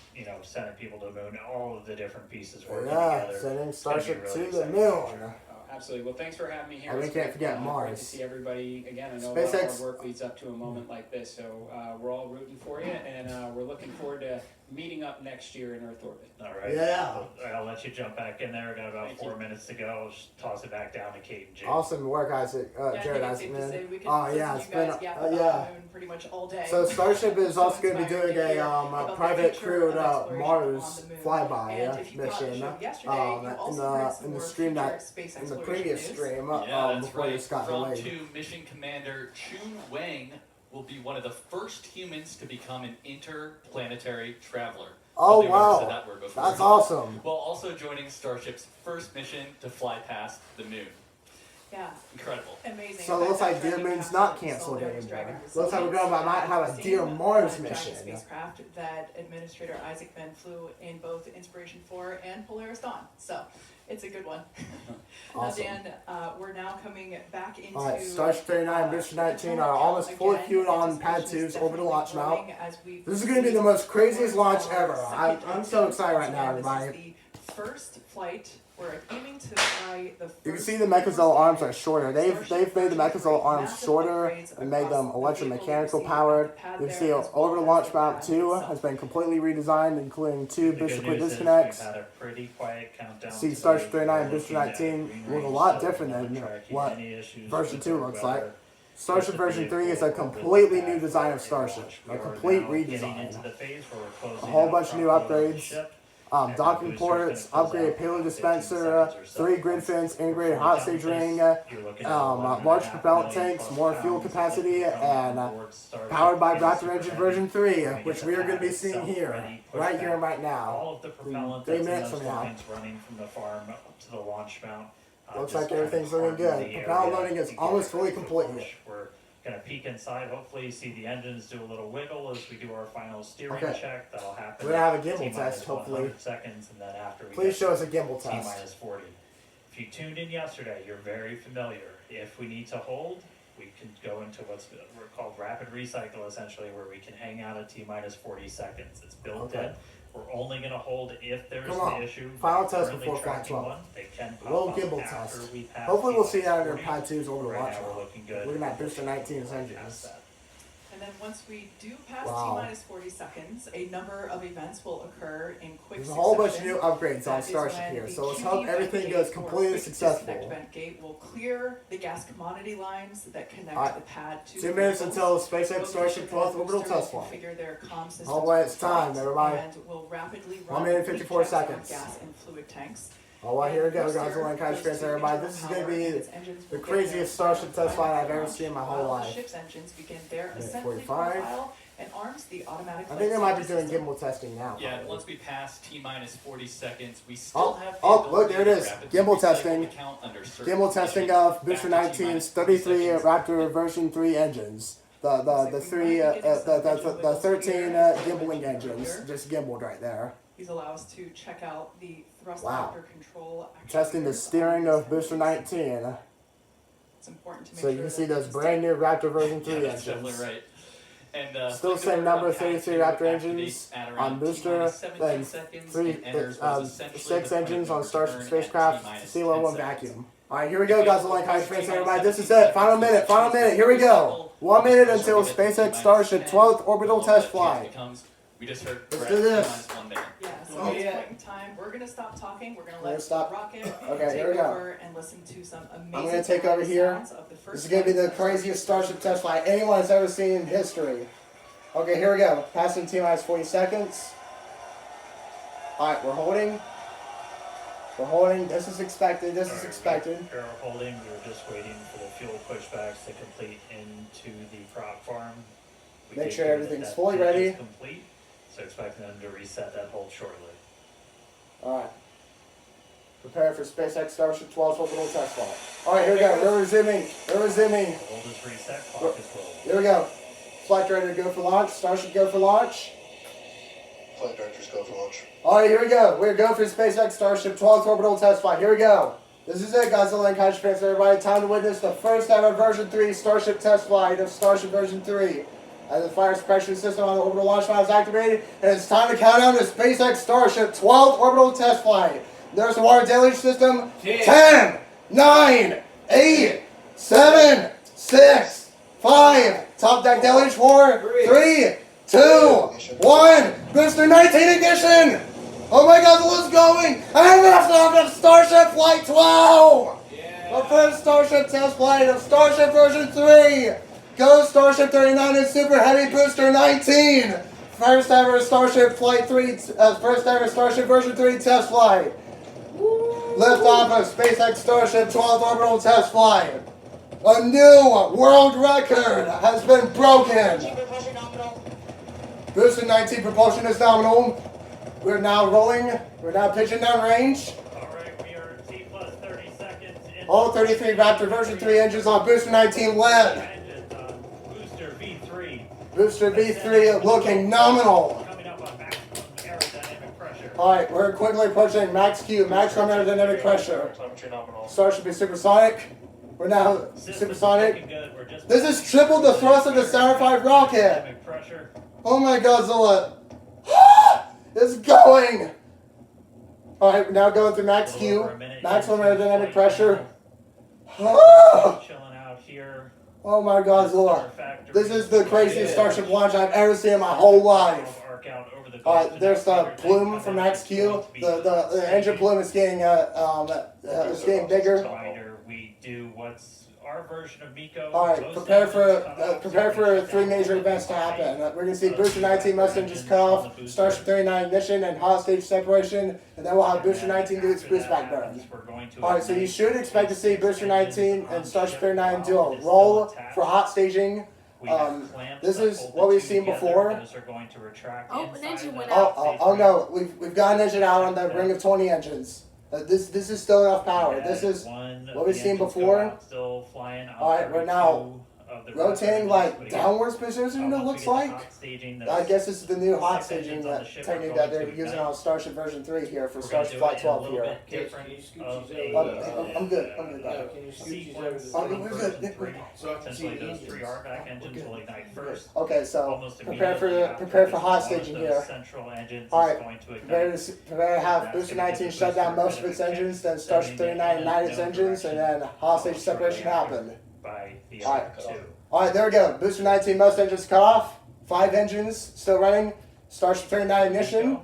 Speaker 4: sending people to the moon, all of the different pieces working
Speaker 3: Yeah,
Speaker 4: together.
Speaker 3: sending Starship
Speaker 4: really
Speaker 3: to the
Speaker 4: exciting
Speaker 3: moon.
Speaker 4: future.
Speaker 6: Absolutely. Well, thanks for having me here.
Speaker 3: And we
Speaker 6: It's
Speaker 3: can't
Speaker 6: great,
Speaker 3: forget
Speaker 6: great
Speaker 3: Mars.
Speaker 6: to see everybody again. I know a lot of
Speaker 3: SpaceX.
Speaker 6: hard work leads up to a moment like this, so we're all rooting for you, and we're looking forward to meeting up next year in Earth orbit.
Speaker 4: All right.
Speaker 3: Yeah.
Speaker 4: I'll let you jump back in there. Got about
Speaker 6: Thank
Speaker 4: 4
Speaker 6: you.
Speaker 4: minutes to go. I'll just toss it back down to Kate and Jake.
Speaker 3: Awesome work, Isaac.
Speaker 1: Yeah,
Speaker 3: Jared
Speaker 1: I think it's safe to say
Speaker 3: Isaacman.
Speaker 1: we could
Speaker 3: Oh,
Speaker 1: listen
Speaker 3: yeah,
Speaker 1: to
Speaker 3: it's
Speaker 1: you guys
Speaker 3: been,
Speaker 1: yap about
Speaker 3: yeah.
Speaker 1: the moon pretty much all day.
Speaker 3: So Starship is also
Speaker 1: So
Speaker 3: going to be
Speaker 1: inspiring
Speaker 3: doing
Speaker 1: to hear
Speaker 3: a
Speaker 1: about the
Speaker 3: private
Speaker 1: future
Speaker 3: crewed
Speaker 1: of exploration
Speaker 3: Mars
Speaker 1: on the moon.
Speaker 3: flyby
Speaker 1: And if you caught the
Speaker 3: mission.
Speaker 1: show yesterday, you
Speaker 3: In
Speaker 1: also
Speaker 3: the
Speaker 1: heard some
Speaker 3: in the
Speaker 1: more
Speaker 3: stream
Speaker 1: future
Speaker 3: that
Speaker 1: space
Speaker 3: in the
Speaker 1: exploration
Speaker 3: previous
Speaker 1: news.
Speaker 3: stream
Speaker 2: Yeah, that's
Speaker 3: before
Speaker 2: right.
Speaker 3: this got
Speaker 2: From
Speaker 3: delayed.
Speaker 2: to Mission Commander Chun Wang will be one of the first humans to become an interplanetary traveler.
Speaker 3: Oh
Speaker 2: I've never said
Speaker 3: wow,
Speaker 2: that word before.
Speaker 3: that's awesome.
Speaker 2: While also joining Starship's first mission to fly past the moon.
Speaker 1: Yeah,
Speaker 2: Incredible.
Speaker 1: amazing.
Speaker 3: So it
Speaker 1: In
Speaker 3: looks
Speaker 1: fact,
Speaker 3: like
Speaker 1: that
Speaker 3: Dear
Speaker 1: tracking
Speaker 3: Moon's
Speaker 1: past
Speaker 3: not
Speaker 1: the
Speaker 3: canceled
Speaker 1: Solar Dragon
Speaker 3: anymore.
Speaker 1: Resilience
Speaker 3: Looks like we're going to might have a
Speaker 1: same
Speaker 3: Dear Mars
Speaker 1: giant
Speaker 3: mission.
Speaker 1: spacecraft that Administrator Isaacman flew in both Inspiration 4 and Polaris Dawn. So it's a good one.
Speaker 3: Awesome.
Speaker 1: Now, Dan, we're now coming back into.
Speaker 3: All right, Starship 39 and Booster 19 are almost fully fueled on Pad 2's orbital launch mount. This is going to be the most craziest launch ever. I'm so excited right now, everybody.
Speaker 1: This is the first flight. We're aiming to fly the first.
Speaker 3: You can see the Mechazole arms are shorter. They've made the Mechazole arms shorter and made them electromechanical powered. You can see orbital launch mount 2 has been completely redesigned, including 2
Speaker 4: The
Speaker 3: booster
Speaker 4: good
Speaker 3: quick
Speaker 4: news is
Speaker 3: disconnects.
Speaker 4: we've had a pretty quiet countdown.
Speaker 3: See
Speaker 4: today.
Speaker 3: Starship 39 and
Speaker 4: We're
Speaker 3: Booster
Speaker 4: looking at
Speaker 3: 19
Speaker 4: green
Speaker 3: look a
Speaker 4: range,
Speaker 3: lot
Speaker 4: so
Speaker 3: different
Speaker 4: we're
Speaker 3: than
Speaker 4: not tracking
Speaker 3: what
Speaker 4: any issues
Speaker 3: version
Speaker 4: with
Speaker 3: 2
Speaker 4: the
Speaker 3: looks
Speaker 4: weather.
Speaker 3: like. Starship version 3 is a completely new design of Starship. A complete redesign. A whole bunch of new upgrades. Docking ports, upgraded payload dispenser, 3 grid fins, integrated hot stage ring, large propellant tanks, more fuel capacity, and powered by Raptor engine version 3, which we are going to be seeing here, right here and right now.
Speaker 4: All of the propellant
Speaker 3: 3
Speaker 4: that's in
Speaker 3: minutes
Speaker 4: those
Speaker 3: from now.
Speaker 4: lines running from the farm up to the launch mount.
Speaker 3: Looks
Speaker 4: just
Speaker 3: like
Speaker 4: kind of
Speaker 3: everything's looking
Speaker 4: harden
Speaker 3: good.
Speaker 4: the
Speaker 3: Propellant
Speaker 4: area
Speaker 3: loading is
Speaker 4: to get
Speaker 3: almost fully
Speaker 4: ready for
Speaker 3: complete.
Speaker 4: launch. We're gonna peek inside. Hopefully, see the engines do a little wiggle as we do our final steering
Speaker 3: Okay.
Speaker 4: check. That'll happen.
Speaker 3: We're gonna have a
Speaker 4: at
Speaker 3: gimbal
Speaker 4: T-minus
Speaker 3: test, hopefully.
Speaker 4: 100 seconds, and then after we
Speaker 3: Please
Speaker 4: get
Speaker 3: show us
Speaker 4: to
Speaker 3: a gimbal test.
Speaker 4: T-minus 40. If you tuned in yesterday, you're very familiar. If we need to hold, we can go into what's called rapid recycle, essentially, where we can hang out at T-minus 40 seconds. It's built
Speaker 3: Okay.
Speaker 4: in. We're only going to hold if there's
Speaker 3: Come on.
Speaker 4: the issue.
Speaker 3: Final test
Speaker 4: Currently
Speaker 3: before Flight
Speaker 4: tracking
Speaker 3: 12.
Speaker 4: one. They can pop
Speaker 3: Little
Speaker 4: up
Speaker 3: gimbal
Speaker 4: after
Speaker 3: test.
Speaker 4: we pass
Speaker 3: Hopefully we'll see
Speaker 4: T-minus
Speaker 3: that under
Speaker 4: 40.
Speaker 3: Pad 2's orbital
Speaker 4: Right
Speaker 3: launch
Speaker 4: now we're
Speaker 3: mount.
Speaker 4: looking good.
Speaker 3: Looking at Booster 19's
Speaker 4: Past
Speaker 3: engines.
Speaker 4: that.
Speaker 1: And then once we do pass
Speaker 3: Wow.
Speaker 1: T-minus 40 seconds, a number of events will occur in quick
Speaker 3: There's a whole bunch of
Speaker 1: succession.
Speaker 3: new upgrades on
Speaker 1: That is
Speaker 3: Starship
Speaker 1: when
Speaker 3: here,
Speaker 1: the
Speaker 3: so let's
Speaker 1: QD
Speaker 3: hope everything
Speaker 1: vent
Speaker 3: goes
Speaker 1: gate or
Speaker 3: completely
Speaker 1: quick
Speaker 3: successful.
Speaker 1: disconnect vent gate will clear the gas commodity lines that connect
Speaker 3: Alright,
Speaker 1: the pad to
Speaker 3: 2
Speaker 1: the
Speaker 3: minutes
Speaker 1: vehicles.
Speaker 3: until SpaceX Starship 12th Orbital
Speaker 1: Boosters will
Speaker 3: test flight.
Speaker 1: configure their comm systems
Speaker 3: Oh boy, it's
Speaker 1: for
Speaker 3: time,
Speaker 1: flight
Speaker 3: everybody.
Speaker 1: And will rapidly
Speaker 3: 1
Speaker 1: run
Speaker 3: minute,
Speaker 1: leak
Speaker 3: 54
Speaker 1: checks on
Speaker 3: seconds.
Speaker 1: gas and fluid tanks.
Speaker 3: Oh, well, here we go,
Speaker 1: And
Speaker 3: guys.
Speaker 1: booster
Speaker 3: We're going to
Speaker 1: goes to
Speaker 3: everybody.
Speaker 1: internal
Speaker 3: This is going to
Speaker 1: power,
Speaker 3: be
Speaker 1: and its engines
Speaker 3: the
Speaker 1: will get
Speaker 3: craziest
Speaker 1: their
Speaker 3: Starship test flight I've ever
Speaker 1: launch
Speaker 3: seen in my
Speaker 1: while
Speaker 3: whole
Speaker 1: the
Speaker 3: life.
Speaker 1: ship's engines begin their
Speaker 3: Minute
Speaker 1: assembly
Speaker 3: 45.
Speaker 1: profile and arms the automatic.
Speaker 3: I think they might be
Speaker 1: flight
Speaker 3: doing
Speaker 1: system.
Speaker 3: gimbal testing now.
Speaker 2: Yeah, and
Speaker 3: probably.
Speaker 2: once we pass T-minus 40 seconds, we still have the
Speaker 3: oh,
Speaker 2: ability
Speaker 3: look, there it
Speaker 2: to
Speaker 3: is.
Speaker 2: rapidly
Speaker 3: Gimbal
Speaker 2: recycle
Speaker 3: testing.
Speaker 2: the count under certain
Speaker 3: Gimbal testing
Speaker 2: conditions.
Speaker 3: of Booster
Speaker 2: Back to
Speaker 3: 19's
Speaker 2: T-minus 40
Speaker 3: 33
Speaker 2: seconds.
Speaker 3: Raptor version 3 engines. The 13 gimbaling engines, just gimbaled right there.
Speaker 1: These allow us to check out the thrust
Speaker 3: Wow.
Speaker 1: vector control.
Speaker 3: Testing the
Speaker 1: actuators
Speaker 3: steering
Speaker 1: on
Speaker 3: of
Speaker 1: these
Speaker 3: Booster
Speaker 1: engines.
Speaker 3: 19.
Speaker 1: It's important to make
Speaker 3: So you
Speaker 1: sure
Speaker 3: can see
Speaker 1: that
Speaker 3: those
Speaker 1: these
Speaker 3: brand new Raptor version 3
Speaker 2: Yeah, that's
Speaker 3: engines.
Speaker 2: definitely right. And,
Speaker 3: Still
Speaker 2: flick
Speaker 3: same
Speaker 2: over
Speaker 3: number,
Speaker 2: on pad
Speaker 3: 33
Speaker 2: two,
Speaker 3: Raptor
Speaker 2: activate
Speaker 3: engines
Speaker 2: at
Speaker 3: on
Speaker 2: around
Speaker 3: booster,
Speaker 2: T-minus 17
Speaker 3: then
Speaker 2: seconds,
Speaker 3: 3,
Speaker 2: and enters what is essentially
Speaker 3: 6
Speaker 2: the point
Speaker 3: engines
Speaker 2: of
Speaker 3: on
Speaker 2: no
Speaker 3: Starship
Speaker 2: return at
Speaker 3: spacecraft,
Speaker 2: T-minus
Speaker 3: CLO 1
Speaker 2: 10 seconds.
Speaker 3: vacuum. Alright, here we go, guys. Like high fans, everybody. This is it. Final minute, here we go. 1 minute until SpaceX Starship 12th Orbital test flight.
Speaker 2: We just heard
Speaker 3: Let's
Speaker 2: we're
Speaker 3: do
Speaker 2: at
Speaker 3: this.
Speaker 2: T-1 there.
Speaker 1: Yeah, so
Speaker 3: Oh,
Speaker 1: at this
Speaker 3: yeah.
Speaker 1: point in time, we're gonna stop talking, we're gonna
Speaker 3: We're gonna
Speaker 1: let
Speaker 3: stop.
Speaker 1: the rocket
Speaker 3: Okay,
Speaker 1: take
Speaker 3: here we go.
Speaker 1: over and listen to some amazing
Speaker 3: I'm gonna take over here.
Speaker 1: sounds of the first
Speaker 3: This is gonna be the
Speaker 1: flight of
Speaker 3: craziest Starship test flight anyone has ever seen in history. Okay, here we go. Passing T-minus 40 seconds. Alright, we're holding. We're holding. This is expected. This is
Speaker 4: Alright,
Speaker 3: expected.
Speaker 4: We're holding. We're just waiting for the fuel pushbacks to complete into the prop farm. We
Speaker 3: Make
Speaker 4: did
Speaker 3: sure
Speaker 4: hear
Speaker 3: everything's
Speaker 4: that
Speaker 3: fully
Speaker 4: is
Speaker 3: ready.
Speaker 4: complete, so expecting them to reset that hold shortly.
Speaker 3: Alright. Prepare for SpaceX Starship 12th Orbital test flight. Alright, here we go. We're resuming. We're resuming.
Speaker 4: The hold is reset. Clock is rolling.
Speaker 3: Here we go. Flight ready to go for launch. Starship go for launch.
Speaker 7: Flight directors go for launch.
Speaker 3: Alright, here we go. We're going for SpaceX Starship 12th Orbital test flight. Here we go. This is it, Godzilla and Kaiju fans, everybody. Time to witness the first ever version 3 Starship test flight of Starship version 3. As the fire suppression system on the orbital launch pad is activated, and it's time to count down to SpaceX Starship 12th Orbital test flight. There's the water deluge system. 10, 9, 8, 7, 6, 5. Top deck deluge 4, 3, 2, 1. Booster 19 ignition. Oh my God, the list going! And that's off of Starship Flight 12! The first Starship test flight of Starship version 3! Go Starship 39 and Super Heavy Booster 19! First ever Starship Flight 3, first ever Starship version 3 test flight! Lift off of SpaceX Starship 12th Orbital test flight! A new world record has been broken! Booster 19 propulsion is nominal. We're now rolling. We're now pitching down range.
Speaker 4: Alright, we are T plus 30 seconds.
Speaker 3: All 33 Raptor version 3 engines on Booster 19 lead.
Speaker 4: Engines on Booster V3.
Speaker 3: Booster V3 looking nominal.
Speaker 4: Coming up on maximum aerodynamic pressure.
Speaker 3: Alright, we're quickly approaching max Q, maximum aerodynamic pressure.
Speaker 7: Telemetry nominal.
Speaker 3: Starship is supersonic. We're now
Speaker 4: Systems
Speaker 3: supersonic.
Speaker 4: looking good. We're just
Speaker 3: This is triple the thrust of the Saturn V rocket.
Speaker 4: aerodynamic pressure.
Speaker 3: Oh my Godzilla. It's going. Alright, we're now going through max Q, maximum aerodynamic pressure.
Speaker 4: Chilling out here.
Speaker 3: Oh my Godzilla. This is the craziest Starship launch I've ever seen in my whole life. Alright, there's the plume from Max Q. The engine plume is getting it's getting bigger.
Speaker 4: Reminder, we do what's our version of Miko.
Speaker 3: Alright, prepare for 3 major events to happen. We're gonna see Booster 19 most engines cut off, Starship 39 ignition and hostage separation, and then we'll have Booster 19 do its boost back burn. Alright, so you should expect to see Booster 19 and Starship 39 do a roll for hot staging. This is what we've seen before.
Speaker 8: Oh, an engine went out.
Speaker 3: Oh no, we've got an engine out on the Ring of 20 engines. This is still enough power. This is what we've seen before. Alright, we're now rotating like downwards position, it looks like. I guess this is the new hot staging technique that they're using on Starship version 3 here for Starship Flight 12 here. I'm good. I'm good.
Speaker 4: Essentially, those 3 RVAC engines will ignite first.
Speaker 3: Okay, so
Speaker 4: Almost
Speaker 3: prepare
Speaker 4: immediately
Speaker 3: for hot
Speaker 4: one of
Speaker 3: staging
Speaker 4: those
Speaker 3: here.
Speaker 4: Central engines is
Speaker 3: Alright,
Speaker 4: going to
Speaker 3: prepare
Speaker 4: ignite.
Speaker 3: to have Booster 19 shut down most of its engines, then Starship 39 ignite its engines, and then hostage separation happen.
Speaker 4: By the
Speaker 3: Alright.
Speaker 4: other 2.
Speaker 3: Alright, there we go. Booster 19 most engines cut off. 5 engines still running. Starship 39 ignition.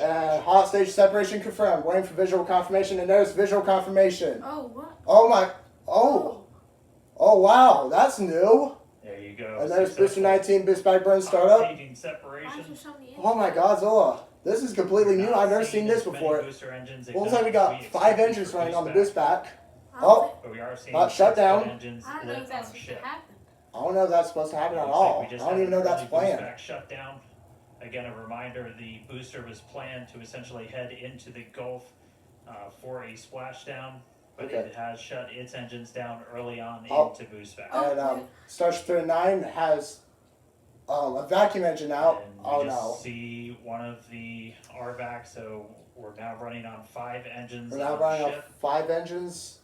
Speaker 3: And hostage separation confirmed. Waiting for visual confirmation, and there's visual confirmation.
Speaker 8: Oh, what?
Speaker 3: Oh my, oh wow, that's new.
Speaker 4: There you go.
Speaker 3: And there's Booster 19 boost back burn startup.
Speaker 4: Staging
Speaker 8: Why
Speaker 4: separation.
Speaker 8: is there so many
Speaker 3: Oh my Godzilla, this is completely new. I've never seen this before. Well, looks like we got 5 engines running on the boost back. Oh,
Speaker 4: But we are seeing
Speaker 3: shut down.
Speaker 4: engines
Speaker 8: I don't know
Speaker 4: lit
Speaker 8: if that's
Speaker 4: on
Speaker 8: what
Speaker 4: ship.
Speaker 8: happened.
Speaker 3: I don't know if that's supposed to happen at
Speaker 4: Looks like
Speaker 3: all.
Speaker 4: we
Speaker 3: I
Speaker 4: just
Speaker 3: don't
Speaker 4: had
Speaker 3: even know
Speaker 4: an
Speaker 3: that's
Speaker 4: early
Speaker 3: planned.
Speaker 4: boost back shutdown. Again, a reminder: the booster was planned to essentially head into the Gulf for a splashdown, but
Speaker 3: Okay.
Speaker 4: it has shut its engines down early on
Speaker 3: Oh.
Speaker 4: into boost back.
Speaker 3: And Starship 39 has a vacuum engine out.
Speaker 4: And
Speaker 3: Oh
Speaker 4: we just
Speaker 3: no.
Speaker 4: see one of the RVAC, so we're now running on 5 engines
Speaker 3: We're now
Speaker 4: on
Speaker 3: running
Speaker 4: ship.
Speaker 3: on 5 engines.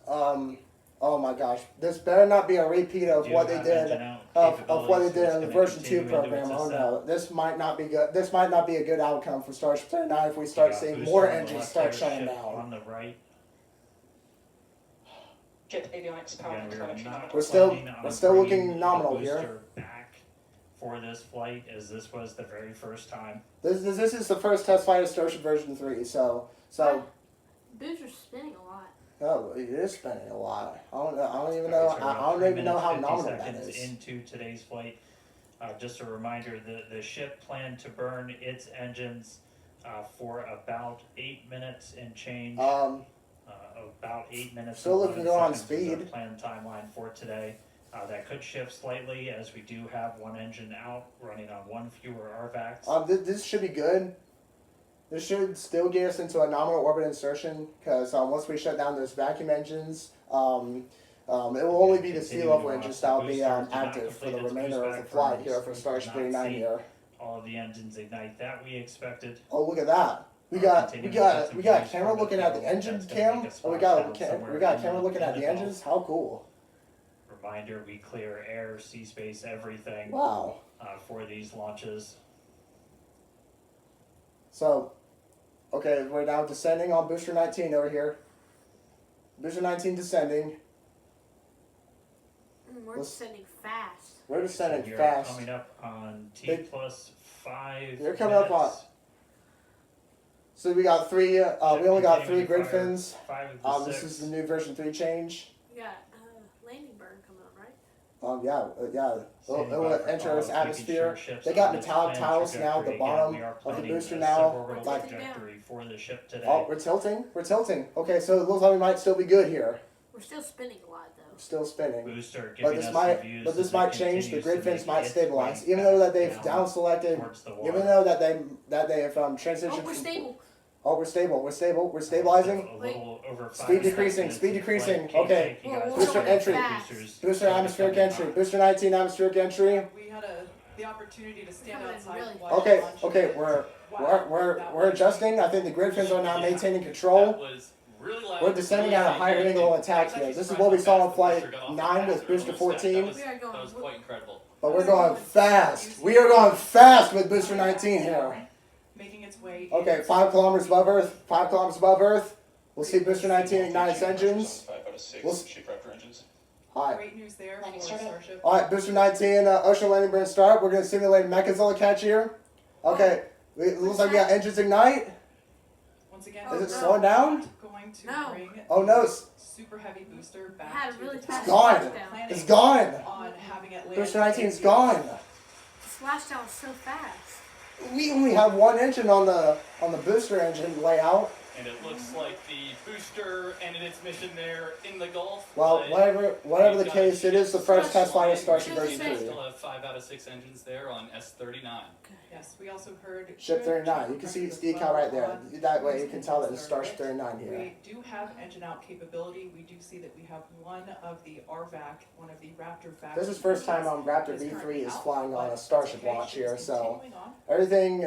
Speaker 3: Oh my gosh. This better not be a repeat of
Speaker 4: Do
Speaker 3: what they
Speaker 4: have
Speaker 3: did
Speaker 4: engine out
Speaker 3: of what they
Speaker 4: capabilities,
Speaker 3: did
Speaker 4: so
Speaker 3: in the
Speaker 4: it's
Speaker 3: version
Speaker 4: gonna
Speaker 3: 2
Speaker 4: continue into
Speaker 3: program.
Speaker 4: its
Speaker 3: Oh
Speaker 4: ascent.
Speaker 3: no. This might not be good. This might not be a good outcome for Starship 39 if we start
Speaker 4: got
Speaker 3: seeing
Speaker 4: booster
Speaker 3: more
Speaker 4: on the
Speaker 3: engines
Speaker 4: left
Speaker 3: start
Speaker 4: here,
Speaker 3: shutting
Speaker 4: ship
Speaker 3: down.
Speaker 4: on the right.
Speaker 5: Get avionics power
Speaker 4: Again, we are
Speaker 5: telemetry
Speaker 4: not
Speaker 5: nominal.
Speaker 3: We're still-
Speaker 4: planning on
Speaker 3: we're still looking
Speaker 4: bringing the
Speaker 3: nominal here.
Speaker 4: booster back for this flight, as this was the very first time.
Speaker 3: This is the first test flight of Starship version 3, so
Speaker 8: Booster's spinning a lot.
Speaker 3: oh, it is spinning a lot. I don't even know how nominal that is.
Speaker 4: Into today's flight. Just a reminder, the ship planned to burn its engines for about 8 minutes and change. About 8 minutes.
Speaker 3: Still
Speaker 4: and
Speaker 3: looking
Speaker 4: 11
Speaker 3: to go on
Speaker 4: seconds is our
Speaker 3: speed.
Speaker 4: planned timeline for today. That could shift slightly as we do have one engine out, running on one fewer RVACs.
Speaker 3: This should be good. This should still get us into a nominal orbit insertion, because once we shut down those vacuum engines, it will only be the sea level engines that will be active for the remainder of the flight here for Starship 39 here.
Speaker 4: All of the engines ignite that we expected.
Speaker 3: Oh, look at that. We got camera looking at the engine cam. Oh, we got camera looking at the engines. How cool.
Speaker 4: Reminder, we clear air, sea space, everything
Speaker 3: Wow.
Speaker 4: For these launches.
Speaker 3: So, okay, we're now descending on booster 19 over here. Booster 19 descending.
Speaker 8: We're descending fast.
Speaker 3: We're descending
Speaker 4: So we are
Speaker 3: fast.
Speaker 4: coming up on T
Speaker 3: They-
Speaker 4: plus 5
Speaker 3: They're coming up on- So we got three. We only got 3 grid fins.
Speaker 4: 5 of the
Speaker 3: This
Speaker 4: 6.
Speaker 3: is the new version 3 change.
Speaker 8: We got landing burn coming up, right?
Speaker 3: Yeah.
Speaker 4: Standing
Speaker 3: It will
Speaker 4: by for
Speaker 3: enter
Speaker 4: follow,
Speaker 3: Earth's
Speaker 4: making
Speaker 3: atmosphere.
Speaker 4: sure ships
Speaker 3: They got
Speaker 4: on its
Speaker 3: metallic
Speaker 4: planned
Speaker 3: tiles now at the
Speaker 4: trajectory.
Speaker 3: bottom
Speaker 4: Again, we are
Speaker 3: of the
Speaker 4: planning
Speaker 3: booster
Speaker 4: a
Speaker 3: now.
Speaker 4: suborbital
Speaker 3: Like,
Speaker 4: trajectory for the ship today.
Speaker 3: oh, we're tilting. Okay, so it looks like we might still be good here.
Speaker 8: We're still spinning a lot, though.
Speaker 3: Still spinning.
Speaker 4: Booster
Speaker 3: But
Speaker 4: giving
Speaker 3: this
Speaker 4: us
Speaker 3: might,
Speaker 4: reviews
Speaker 3: but this
Speaker 4: as
Speaker 3: might
Speaker 4: it
Speaker 3: change. The
Speaker 4: continues
Speaker 3: grid
Speaker 4: to
Speaker 3: fins
Speaker 4: make
Speaker 3: might
Speaker 4: its
Speaker 3: stabilize,
Speaker 4: way
Speaker 3: even though that they've
Speaker 4: down
Speaker 3: down selected.
Speaker 4: towards the water.
Speaker 3: Even though that they have transitioned.
Speaker 8: Oh, we're stable.
Speaker 3: Oh, we're stable. We're stabilizing.
Speaker 4: A little over 5
Speaker 3: Speed decreasing,
Speaker 4: seconds.
Speaker 3: speed decreasing.
Speaker 4: Can't
Speaker 3: Okay.
Speaker 4: take you guys
Speaker 8: Booster
Speaker 4: over
Speaker 3: entry.
Speaker 4: boosters.
Speaker 3: Booster atmospheric entry. Booster 19 atmospheric entry.
Speaker 1: We had the opportunity to stand
Speaker 8: Coming in
Speaker 1: outside.
Speaker 8: really
Speaker 1: and watch
Speaker 3: Okay,
Speaker 1: launch.
Speaker 3: okay,
Speaker 1: Wow,
Speaker 3: we're
Speaker 1: that
Speaker 3: we're
Speaker 1: was-
Speaker 3: adjusting. I think the grid fins are now
Speaker 2: Yeah.
Speaker 3: maintaining
Speaker 2: That
Speaker 3: control.
Speaker 2: was really loud.
Speaker 3: We're descending at a higher angle of attack here. This is what we saw on flight 9 with booster 14.
Speaker 8: We are going.
Speaker 2: That was quite incredible.
Speaker 3: But we're going fast. We are going fast with booster 19 here.
Speaker 1: Making its way.
Speaker 3: Okay, 5 kilometers above Earth. 5 kilometers above Earth. We'll see booster 19 ignite its engines.
Speaker 9: 5 out of 6
Speaker 3: We'll-
Speaker 9: ship Raptor engines.
Speaker 3: Alright.
Speaker 1: Great news there
Speaker 7: Landing
Speaker 1: for
Speaker 7: startup.
Speaker 1: Starship.
Speaker 3: Alright, booster 19 ocean landing burn start. We're going to simulate a Mechazilla catch here. Okay, it looks like we got engines ignite.
Speaker 1: Once again,
Speaker 3: Is it
Speaker 1: we're
Speaker 3: slowing down?
Speaker 1: going to
Speaker 8: No.
Speaker 1: bring
Speaker 3: Oh no,
Speaker 1: the super heavy booster back
Speaker 8: Had a
Speaker 1: to
Speaker 8: really
Speaker 1: the
Speaker 8: fast
Speaker 1: top.
Speaker 3: gone.
Speaker 8: splashdown.
Speaker 3: It's gone.
Speaker 1: On having it land
Speaker 3: Booster 19's
Speaker 1: in
Speaker 3: gone.
Speaker 8: The splashdown was so fast.
Speaker 3: We only have 1 engine on the booster engine layout.
Speaker 2: And it looks like the booster ended its mission there in the Gulf.
Speaker 3: Well,
Speaker 2: but
Speaker 3: whatever the
Speaker 2: we've got
Speaker 3: case, it is the first test flight of Starship
Speaker 8: Just
Speaker 3: version
Speaker 8: say-
Speaker 3: 3.
Speaker 2: Still have 5 out of 6 engines there on S39.
Speaker 1: Yes, we also heard.
Speaker 3: Ship
Speaker 1: good
Speaker 3: 39. You can see its decal right there. That way you can tell that it's Starship 39 here.
Speaker 1: We do have engine out capability. We do see that we have one of the RVAC, one of the Raptor VAC.
Speaker 3: This is first time on Raptor
Speaker 1: is
Speaker 3: V3
Speaker 1: currently
Speaker 3: is
Speaker 1: out,
Speaker 3: flying on
Speaker 1: but
Speaker 3: a Starship
Speaker 1: okay,
Speaker 3: launch
Speaker 1: it's
Speaker 3: here, so
Speaker 1: continuing on.
Speaker 3: everything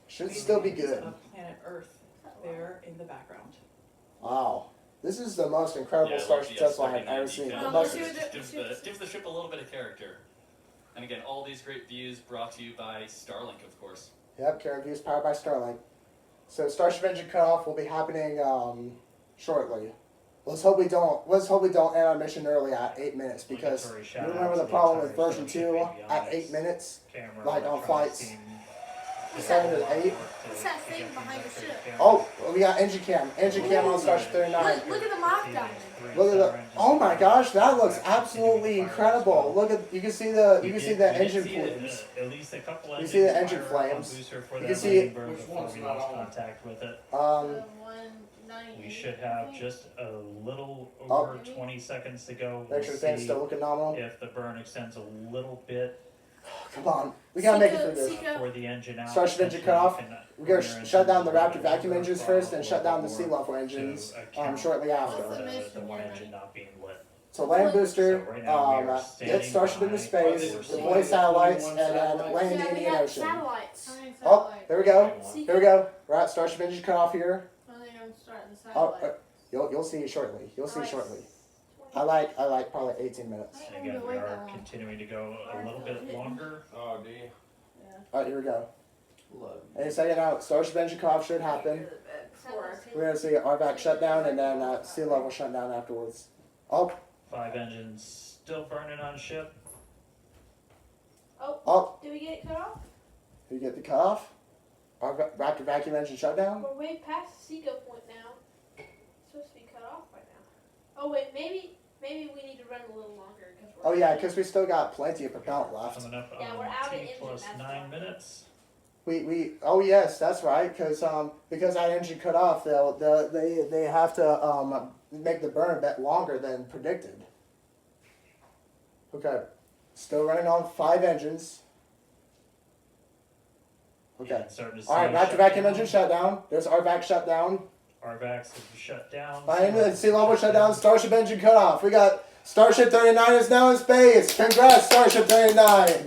Speaker 3: should still be
Speaker 1: Images
Speaker 3: good.
Speaker 1: Of planet Earth there in the background.
Speaker 3: Wow. This is the most incredible
Speaker 2: Yeah,
Speaker 3: Starship
Speaker 2: the
Speaker 3: test flight I've
Speaker 2: S39
Speaker 3: ever seen.
Speaker 2: decal.
Speaker 3: The
Speaker 8: Oh,
Speaker 3: most-
Speaker 8: let's do it.
Speaker 2: Gives the ship a little bit of character. And again, all these great views brought to you by Starlink, of course.
Speaker 3: Yep, Karen Views powered by Starlink. So Starship engine cutoff will be happening shortly. Let's hope we don't end our mission early at 8 minutes, because
Speaker 4: Obligatory
Speaker 3: you
Speaker 4: shout-out
Speaker 3: remember
Speaker 4: to
Speaker 3: the problem
Speaker 4: entire
Speaker 3: with version
Speaker 4: Starship
Speaker 3: 2
Speaker 4: avionics,
Speaker 3: at 8 minutes?
Speaker 4: camera,
Speaker 3: like on
Speaker 4: electronics
Speaker 3: flights
Speaker 4: team,
Speaker 3: 7 to 8.
Speaker 8: What's that thing behind the ship?
Speaker 3: Oh, we got engine cam on Starship 39.
Speaker 8: Look at the mock diamond.
Speaker 3: Look at the, oh my gosh, that looks absolutely incredible. Look at, you can see the engine plumes.
Speaker 4: At least a couple
Speaker 3: You
Speaker 4: engines
Speaker 3: see the engine
Speaker 4: fire on
Speaker 3: flames.
Speaker 4: booster for
Speaker 3: You
Speaker 4: that
Speaker 3: can see
Speaker 4: landing
Speaker 3: it-
Speaker 4: burn
Speaker 6: Which
Speaker 4: before
Speaker 6: one's
Speaker 4: we
Speaker 6: not
Speaker 4: lost
Speaker 6: on?
Speaker 4: contact with it.
Speaker 8: 190.
Speaker 4: We should have just a little
Speaker 3: Oh.
Speaker 4: over 20 seconds to go.
Speaker 3: Make
Speaker 4: We'll
Speaker 3: sure the fan's
Speaker 4: see
Speaker 3: still looking nominal.
Speaker 4: if the burn extends a little bit
Speaker 3: Come on, we gotta make it through this.
Speaker 8: Seco.
Speaker 4: for the engine out.
Speaker 3: Starship engine
Speaker 4: Potentially
Speaker 3: cutoff.
Speaker 4: you can
Speaker 3: We gotta
Speaker 4: bring your
Speaker 3: shut down the
Speaker 4: engines
Speaker 3: Raptor vacuum
Speaker 4: over,
Speaker 3: engines
Speaker 4: follow
Speaker 3: first, and
Speaker 4: a
Speaker 3: shut down the
Speaker 4: little
Speaker 3: sea
Speaker 4: more
Speaker 3: level engines
Speaker 4: to account
Speaker 3: shortly
Speaker 4: for
Speaker 3: after.
Speaker 8: What's the
Speaker 4: the
Speaker 8: mission
Speaker 4: one
Speaker 8: here?
Speaker 4: engine not being lit.
Speaker 3: So land booster,
Speaker 4: So right now we are
Speaker 3: get
Speaker 4: standing
Speaker 3: Starship into
Speaker 4: by.
Speaker 3: space,
Speaker 4: We're
Speaker 3: deploy
Speaker 4: seeing
Speaker 3: satellites, and then
Speaker 6: satellites.
Speaker 3: land in
Speaker 8: Yeah,
Speaker 3: the
Speaker 8: we
Speaker 3: Indian
Speaker 8: got
Speaker 3: Ocean.
Speaker 8: satellites.
Speaker 3: Oh, there we go.
Speaker 8: Seco.
Speaker 3: Here we go. We're at Starship engine cutoff here.
Speaker 8: Starting the
Speaker 3: Oh,
Speaker 8: satellite.
Speaker 3: you'll see it shortly. You'll see
Speaker 8: Alright.
Speaker 3: shortly. I like probably 18 minutes.
Speaker 4: And again, we are continuing to go a little bit longer.
Speaker 6: Oh, do you?
Speaker 3: All right, here we go.
Speaker 6: Love.
Speaker 3: Any second out, Starship engine cutoff should happen. We're gonna see RVAC shutdown and then sea level shutdown afterwards. Oh,
Speaker 4: 5 engines still burning on ship.
Speaker 3: Oh,
Speaker 8: Did we get it cut off?
Speaker 3: did you get the cutoff? Our Raptor vacuum engine shutdown?
Speaker 8: We're way past the seagull point now. It's supposed to be cut off by now. Oh wait, maybe we need to run a little longer because we're.
Speaker 3: Oh yeah, because we still got plenty of propellant left.
Speaker 4: Coming up
Speaker 8: Yeah,
Speaker 4: on
Speaker 8: we're out of
Speaker 4: T
Speaker 8: engine,
Speaker 4: plus
Speaker 8: that's
Speaker 4: 9
Speaker 8: why.
Speaker 4: minutes.
Speaker 3: Oh yes, that's right. Because that engine cut off, they have to make the burn a bit longer than predicted. Okay, still running on 5 engines. Okay.
Speaker 4: And starting to see
Speaker 3: All right, Raptor vacuum engine shutdown. There's RVAC shutdown.
Speaker 4: RVACs have shut down.
Speaker 3: Sea level shutdown. Starship engine cut off. We got Starship 39 is now in space. Congrats, Starship 39.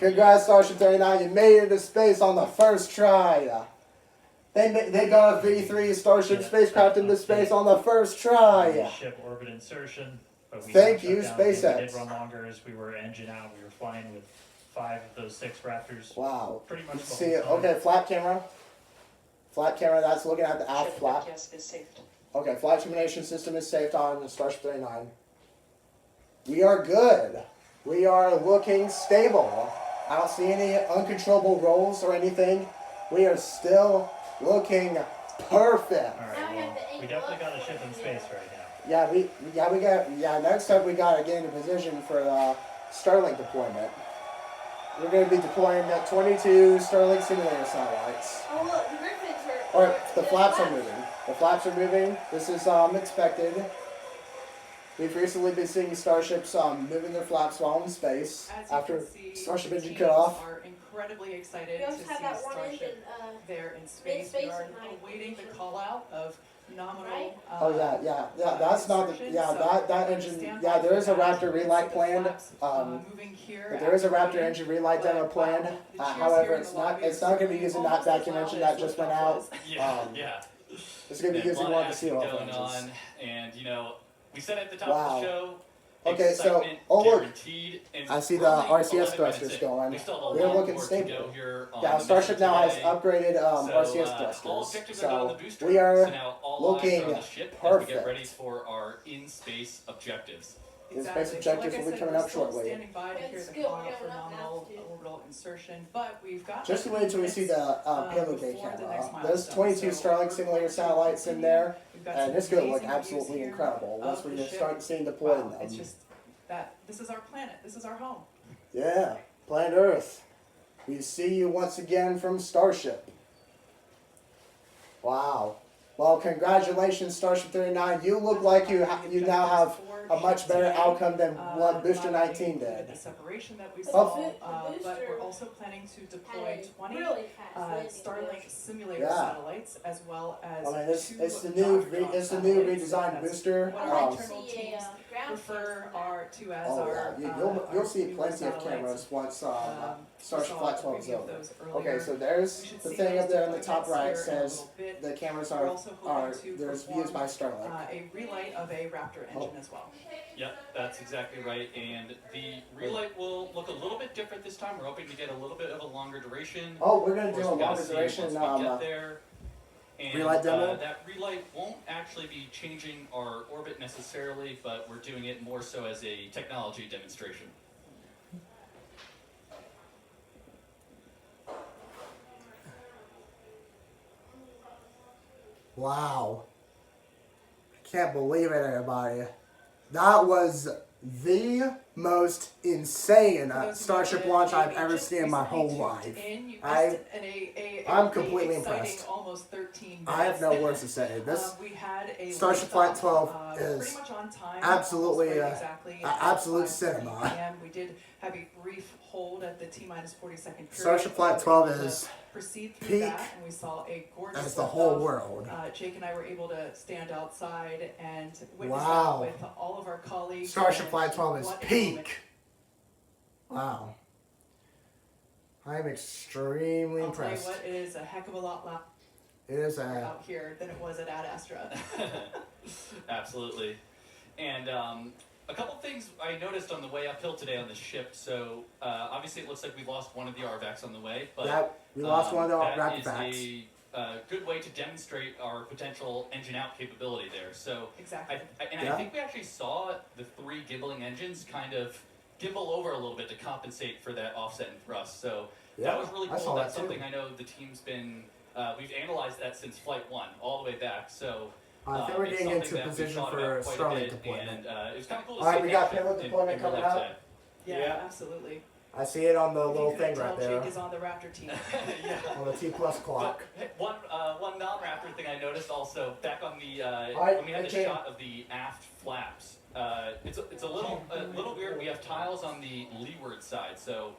Speaker 3: Congrats, Starship 39. You made it to space on the first try. They got a V3 Starship spacecraft into space on the first try.
Speaker 4: Ship orbit insertion. But we
Speaker 3: Thank
Speaker 4: shut
Speaker 3: you,
Speaker 4: down.
Speaker 3: SpaceX.
Speaker 4: We did run longer as we were engine out. We were flying with 5 of those 6 Raptors.
Speaker 3: Wow.
Speaker 4: Pretty much the
Speaker 3: See,
Speaker 4: whole time.
Speaker 3: okay, flap camera. Flap camera, that's looking at the aft flap.
Speaker 9: Yes, is saved.
Speaker 3: Okay, flight termination system is saved on the Starship 39. We are good. We are looking stable. I don't see any uncontrollable rolls or anything. We are still looking perfect.
Speaker 4: Alright,
Speaker 8: Now we have
Speaker 4: well,
Speaker 8: to
Speaker 4: we
Speaker 8: angle
Speaker 4: definitely
Speaker 8: up
Speaker 4: got a
Speaker 8: and
Speaker 4: ship in
Speaker 8: then
Speaker 4: space
Speaker 8: yeah.
Speaker 4: right now.
Speaker 3: Next up we gotta get into position for the Starlink deployment. We're gonna be deploying 22 Starlink simulator satellites.
Speaker 8: Oh look, the Griffins are.
Speaker 3: Or the flaps are moving. The flaps are moving. This is expected. We've recently been seeing starships moving their flaps while in space
Speaker 1: As you
Speaker 3: after
Speaker 1: can see,
Speaker 3: Starship
Speaker 1: the
Speaker 3: engine
Speaker 1: teams
Speaker 3: cut off.
Speaker 1: are incredibly excited
Speaker 8: We
Speaker 1: to
Speaker 8: also
Speaker 1: see
Speaker 8: have that one engine.
Speaker 1: Starship there in space. We
Speaker 8: space
Speaker 1: are
Speaker 8: and high
Speaker 1: awaiting the
Speaker 8: position.
Speaker 1: call out of nominal.
Speaker 8: Right?
Speaker 3: Oh yeah. That's not the
Speaker 1: insertion,
Speaker 3: yeah
Speaker 1: so
Speaker 3: that
Speaker 1: we're
Speaker 3: engine.
Speaker 1: stand
Speaker 3: Yeah,
Speaker 1: by
Speaker 3: there
Speaker 1: for
Speaker 3: is a
Speaker 1: that.
Speaker 3: Raptor
Speaker 1: You can
Speaker 3: relight
Speaker 1: see the
Speaker 3: planned.
Speaker 1: flaps, moving here.
Speaker 3: There is a Raptor
Speaker 1: activating,
Speaker 3: engine relight
Speaker 1: but,
Speaker 3: demo planned.
Speaker 1: wow, the cheers
Speaker 3: However,
Speaker 1: here in
Speaker 3: it's
Speaker 1: the
Speaker 3: not
Speaker 1: lobby
Speaker 3: it's
Speaker 1: are
Speaker 3: not going to be
Speaker 1: certainly
Speaker 3: using that
Speaker 1: almost as
Speaker 3: vacuum
Speaker 1: loud
Speaker 3: engine
Speaker 1: as
Speaker 3: that just
Speaker 1: what
Speaker 3: went
Speaker 1: that
Speaker 3: out.
Speaker 1: was.
Speaker 2: Yeah,
Speaker 3: Um,
Speaker 2: yeah.
Speaker 3: It's going to be
Speaker 2: And a
Speaker 3: using
Speaker 2: lot
Speaker 3: one
Speaker 2: of
Speaker 3: of the sea
Speaker 2: action
Speaker 3: level
Speaker 2: going
Speaker 3: engines.
Speaker 2: on, and we said at the top
Speaker 3: Wow.
Speaker 2: of the show.
Speaker 3: Okay, so-
Speaker 2: excitement
Speaker 3: oh, look.
Speaker 2: guaranteed, and
Speaker 3: I see the
Speaker 2: we're only
Speaker 3: RCS
Speaker 2: 11
Speaker 3: thrusters
Speaker 2: minutes in.
Speaker 3: going.
Speaker 2: We still have a
Speaker 3: They're
Speaker 2: lot
Speaker 3: looking
Speaker 2: more
Speaker 3: stable.
Speaker 2: to go here on
Speaker 3: Yeah,
Speaker 2: the
Speaker 3: Starship
Speaker 2: mission
Speaker 3: now has
Speaker 2: today.
Speaker 3: upgraded RCS
Speaker 2: all
Speaker 3: thrusters,
Speaker 2: objectives are done on the
Speaker 3: so
Speaker 2: booster.
Speaker 3: we are
Speaker 2: so now all eyes
Speaker 3: looking
Speaker 2: are on the ship as we
Speaker 3: perfect.
Speaker 2: get ready for our in-space objectives.
Speaker 3: The space
Speaker 1: Exactly.
Speaker 3: objectives
Speaker 1: Like I
Speaker 3: will be
Speaker 1: said,
Speaker 3: coming
Speaker 1: we're
Speaker 3: up
Speaker 1: still
Speaker 3: shortly.
Speaker 1: Standing by to
Speaker 8: Yeah,
Speaker 1: hear
Speaker 8: it's
Speaker 1: the
Speaker 8: good.
Speaker 1: call
Speaker 8: We're
Speaker 1: out for
Speaker 8: going up
Speaker 1: nominal
Speaker 8: altitude.
Speaker 1: orbital insertion, but we've got.
Speaker 3: Just
Speaker 1: a
Speaker 3: wait
Speaker 1: few
Speaker 3: till we see
Speaker 1: minutes,
Speaker 3: the payload day
Speaker 1: before the
Speaker 3: camera.
Speaker 1: next
Speaker 3: There's
Speaker 1: milestone.
Speaker 3: 22
Speaker 1: So
Speaker 3: Starlink
Speaker 1: we're
Speaker 3: simulator
Speaker 1: going to
Speaker 3: satellites in
Speaker 1: continue.
Speaker 3: there,
Speaker 1: We've got
Speaker 3: and
Speaker 1: some
Speaker 3: it's going to look
Speaker 1: amazing views
Speaker 3: absolutely
Speaker 1: here
Speaker 3: incredible once
Speaker 1: of
Speaker 3: we
Speaker 1: the
Speaker 3: just
Speaker 1: ship.
Speaker 3: start seeing deploying
Speaker 1: Wow,
Speaker 3: them.
Speaker 1: it's just that this is our planet. This is our home.
Speaker 3: Yeah, planet Earth. We see you once again from Starship. Wow. Well, congratulations, Starship 39. You look like you now have a much better outcome than what Booster 19
Speaker 1: The
Speaker 3: did.
Speaker 1: separation that we
Speaker 8: The
Speaker 1: saw,
Speaker 8: booster
Speaker 1: but we're also planning to deploy
Speaker 8: Had a
Speaker 1: 20
Speaker 8: really fast landing
Speaker 1: Starlink
Speaker 8: gear.
Speaker 1: simulator
Speaker 3: Yeah.
Speaker 1: satellites, as well as
Speaker 3: I mean, it's
Speaker 1: 2
Speaker 3: the new
Speaker 1: Dropdrop
Speaker 3: it's the new
Speaker 1: satellites.
Speaker 3: redesigned
Speaker 1: That's
Speaker 3: booster.
Speaker 1: what
Speaker 8: I'd
Speaker 1: our
Speaker 8: like to
Speaker 1: internal
Speaker 8: see
Speaker 1: teams
Speaker 8: a ground
Speaker 1: refer
Speaker 8: cast
Speaker 1: our to as
Speaker 3: Oh
Speaker 1: our.
Speaker 3: yeah,
Speaker 1: our
Speaker 3: you'll see
Speaker 1: newer
Speaker 3: plenty of
Speaker 1: satellites.
Speaker 3: cameras once
Speaker 1: We
Speaker 3: Starship
Speaker 1: saw
Speaker 3: Flight
Speaker 1: a
Speaker 3: 12 is
Speaker 1: preview of
Speaker 3: over.
Speaker 1: those
Speaker 3: Okay,
Speaker 1: earlier.
Speaker 3: so there's
Speaker 1: We should
Speaker 3: the
Speaker 1: see
Speaker 3: thing
Speaker 1: those
Speaker 3: up there in the top
Speaker 1: deployments
Speaker 3: right
Speaker 1: here in a
Speaker 3: says
Speaker 1: little bit.
Speaker 3: the cameras
Speaker 1: We're also
Speaker 3: are
Speaker 1: hoping to
Speaker 3: there's
Speaker 1: perform,
Speaker 3: views by Starlink.
Speaker 1: a relight of a Raptor engine as well.
Speaker 2: Yep, that's exactly right. And the relight will look a little bit different this time. We're hoping to get a little bit of a longer duration.
Speaker 3: Oh, we're gonna
Speaker 2: Of course,
Speaker 3: do a
Speaker 2: we gotta
Speaker 3: longer
Speaker 2: see
Speaker 3: duration
Speaker 2: once we get there. And,
Speaker 3: relight demo?
Speaker 2: that relight won't actually be changing our orbit necessarily, but we're doing it more so as a technology demonstration.
Speaker 3: Wow. I can't believe it, everybody. That was the most insane
Speaker 1: For those who
Speaker 3: Starship
Speaker 1: don't know,
Speaker 3: launch I've
Speaker 1: we
Speaker 3: ever
Speaker 1: just
Speaker 3: seen in my
Speaker 1: recently
Speaker 3: whole
Speaker 1: tuned
Speaker 3: life.
Speaker 1: in. You
Speaker 3: I-
Speaker 1: missed a
Speaker 3: I'm
Speaker 1: really
Speaker 3: completely
Speaker 1: exciting
Speaker 3: impressed.
Speaker 1: Almost 13 minutes.
Speaker 3: I have no words to say. This
Speaker 1: we had a
Speaker 3: Starship
Speaker 1: liftoff,
Speaker 3: Flight 12
Speaker 1: pretty
Speaker 3: is
Speaker 1: much on time,
Speaker 3: absolutely,
Speaker 1: almost right
Speaker 3: uh,
Speaker 1: exactly
Speaker 3: absolute
Speaker 1: at 5:30
Speaker 3: cinema.
Speaker 1: PM. We did have a brief hold at the T-minus 40-second period.
Speaker 3: Starship Flight
Speaker 1: We
Speaker 3: 12
Speaker 1: were able to
Speaker 3: is
Speaker 1: proceed through
Speaker 3: peak
Speaker 1: that, and we saw a gorgeous
Speaker 3: as the whole
Speaker 1: liftoff.
Speaker 3: world.
Speaker 1: Jake and I were able to stand outside and witness
Speaker 3: Wow.
Speaker 1: that with all of our colleagues.
Speaker 3: Starship
Speaker 1: and
Speaker 3: Flight 12 is
Speaker 1: what a
Speaker 3: peak.
Speaker 1: moment.
Speaker 3: Wow. I'm extremely
Speaker 1: I'll tell you
Speaker 3: impressed.
Speaker 1: what, it is a heck of a lot louder
Speaker 3: It is a
Speaker 1: out here than it was at Ad Astra.
Speaker 2: Absolutely. And a couple things I noticed on the way uphill today on the ship. So obviously it looks like we lost one of the RVACs on the way, but
Speaker 3: yeah, we lost one of the
Speaker 2: that
Speaker 3: rapid
Speaker 2: is
Speaker 3: facts.
Speaker 2: a good way to demonstrate our potential engine out capability there. So
Speaker 1: Exactly.
Speaker 2: I
Speaker 3: Yeah.
Speaker 2: think we actually saw the 3 gibbling engines kind of gimbal over a little bit to compensate for that offset in thrust. So
Speaker 3: Yeah,
Speaker 2: that was really
Speaker 3: I
Speaker 2: cool.
Speaker 3: saw
Speaker 2: That's
Speaker 3: that too.
Speaker 2: something I know the team's been. We've analyzed that since Flight 1, all the way back. So
Speaker 3: I think we're
Speaker 2: it's
Speaker 3: getting
Speaker 2: something
Speaker 3: into
Speaker 2: that we
Speaker 3: position
Speaker 2: thought
Speaker 3: for
Speaker 2: about quite a
Speaker 3: Starlink
Speaker 2: bit,
Speaker 3: deployment.
Speaker 2: and it was kind of cool to
Speaker 3: All right,
Speaker 2: see
Speaker 3: we
Speaker 2: in
Speaker 3: got
Speaker 2: action
Speaker 3: payload
Speaker 2: in
Speaker 3: deployment
Speaker 2: real
Speaker 3: coming
Speaker 2: life
Speaker 3: up.
Speaker 2: today.
Speaker 1: Yeah, absolutely.
Speaker 3: I see it on the
Speaker 1: If you
Speaker 3: little
Speaker 1: couldn't
Speaker 3: thing
Speaker 1: tell,
Speaker 3: right there
Speaker 1: Jake is on the Raptor team.
Speaker 2: Yeah.
Speaker 3: on the T plus clock.
Speaker 2: But hey, one non-Raptor thing I noticed also back on the
Speaker 3: right,
Speaker 2: when we had the
Speaker 3: okay.
Speaker 2: shot of the aft flaps. It's a little weird. We have tiles on the leeward side, so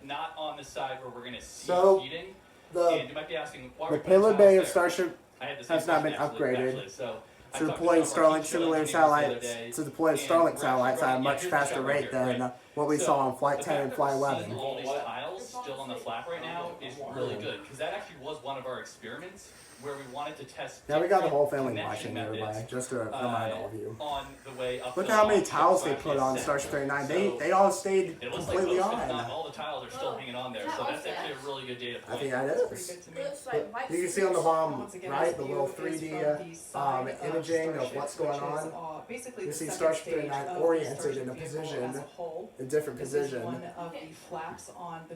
Speaker 2: not on the side where we're going to see
Speaker 3: So,
Speaker 2: feeding.
Speaker 3: The
Speaker 2: And you might be asking, why are
Speaker 3: the
Speaker 2: we putting
Speaker 3: payload
Speaker 2: tiles
Speaker 3: bay of
Speaker 2: there?
Speaker 3: Starship
Speaker 2: I had the same
Speaker 3: has not
Speaker 2: question
Speaker 3: been upgraded
Speaker 2: actually. So I
Speaker 3: to
Speaker 2: talked
Speaker 3: deploy
Speaker 2: some of our
Speaker 3: Starlink
Speaker 2: heat
Speaker 3: simulator
Speaker 2: shield engineers the other
Speaker 3: satellites
Speaker 2: day,
Speaker 3: to deploy
Speaker 2: and
Speaker 3: Starlink
Speaker 2: we're actually
Speaker 3: satellites at a
Speaker 2: running-
Speaker 3: much
Speaker 2: here's the
Speaker 3: faster
Speaker 2: shot right
Speaker 3: rate
Speaker 2: here,
Speaker 3: than
Speaker 2: right?
Speaker 3: what we
Speaker 2: So,
Speaker 3: saw on Flight
Speaker 2: the
Speaker 3: 10
Speaker 2: fact
Speaker 3: and
Speaker 2: that
Speaker 3: Flight
Speaker 2: we're
Speaker 3: 11.
Speaker 2: seeing all these tiles still on the flap right now is really good, because that actually was one of our experiments where we wanted to test.
Speaker 3: Now we got the
Speaker 2: different
Speaker 3: whole family
Speaker 2: connection
Speaker 3: watching, everybody,
Speaker 2: methods,
Speaker 3: just to remind all of you.
Speaker 2: on the way up.
Speaker 3: Look
Speaker 2: to
Speaker 3: at how many
Speaker 2: launch.
Speaker 3: tiles
Speaker 2: So
Speaker 3: they put on
Speaker 2: set.
Speaker 3: Starship 39.
Speaker 2: So
Speaker 3: They all stayed
Speaker 2: it looks like
Speaker 3: completely
Speaker 2: most, if not
Speaker 3: on.
Speaker 2: all the tiles are still hanging on there,
Speaker 8: Is that
Speaker 2: so
Speaker 8: all
Speaker 2: that's actually
Speaker 8: set?
Speaker 2: a really good data
Speaker 3: I
Speaker 2: point.
Speaker 3: think that
Speaker 1: That's pretty
Speaker 3: is.
Speaker 1: good to me.
Speaker 8: Looks like white
Speaker 3: You can see on the bottom
Speaker 1: Once again,
Speaker 3: right
Speaker 1: this
Speaker 3: the
Speaker 1: view
Speaker 3: little
Speaker 1: is
Speaker 3: 3D
Speaker 1: from the side of
Speaker 3: imaging of
Speaker 1: Starship,
Speaker 3: what's going
Speaker 1: which is,
Speaker 3: on.
Speaker 1: basically
Speaker 3: You
Speaker 1: the
Speaker 3: see
Speaker 1: second
Speaker 3: Starship
Speaker 1: stage
Speaker 3: 39
Speaker 1: of the
Speaker 3: oriented
Speaker 1: Starship
Speaker 3: in a
Speaker 1: vehicle
Speaker 3: position,
Speaker 1: as a whole.
Speaker 3: a different
Speaker 1: This is
Speaker 3: position.
Speaker 1: one of the flaps on the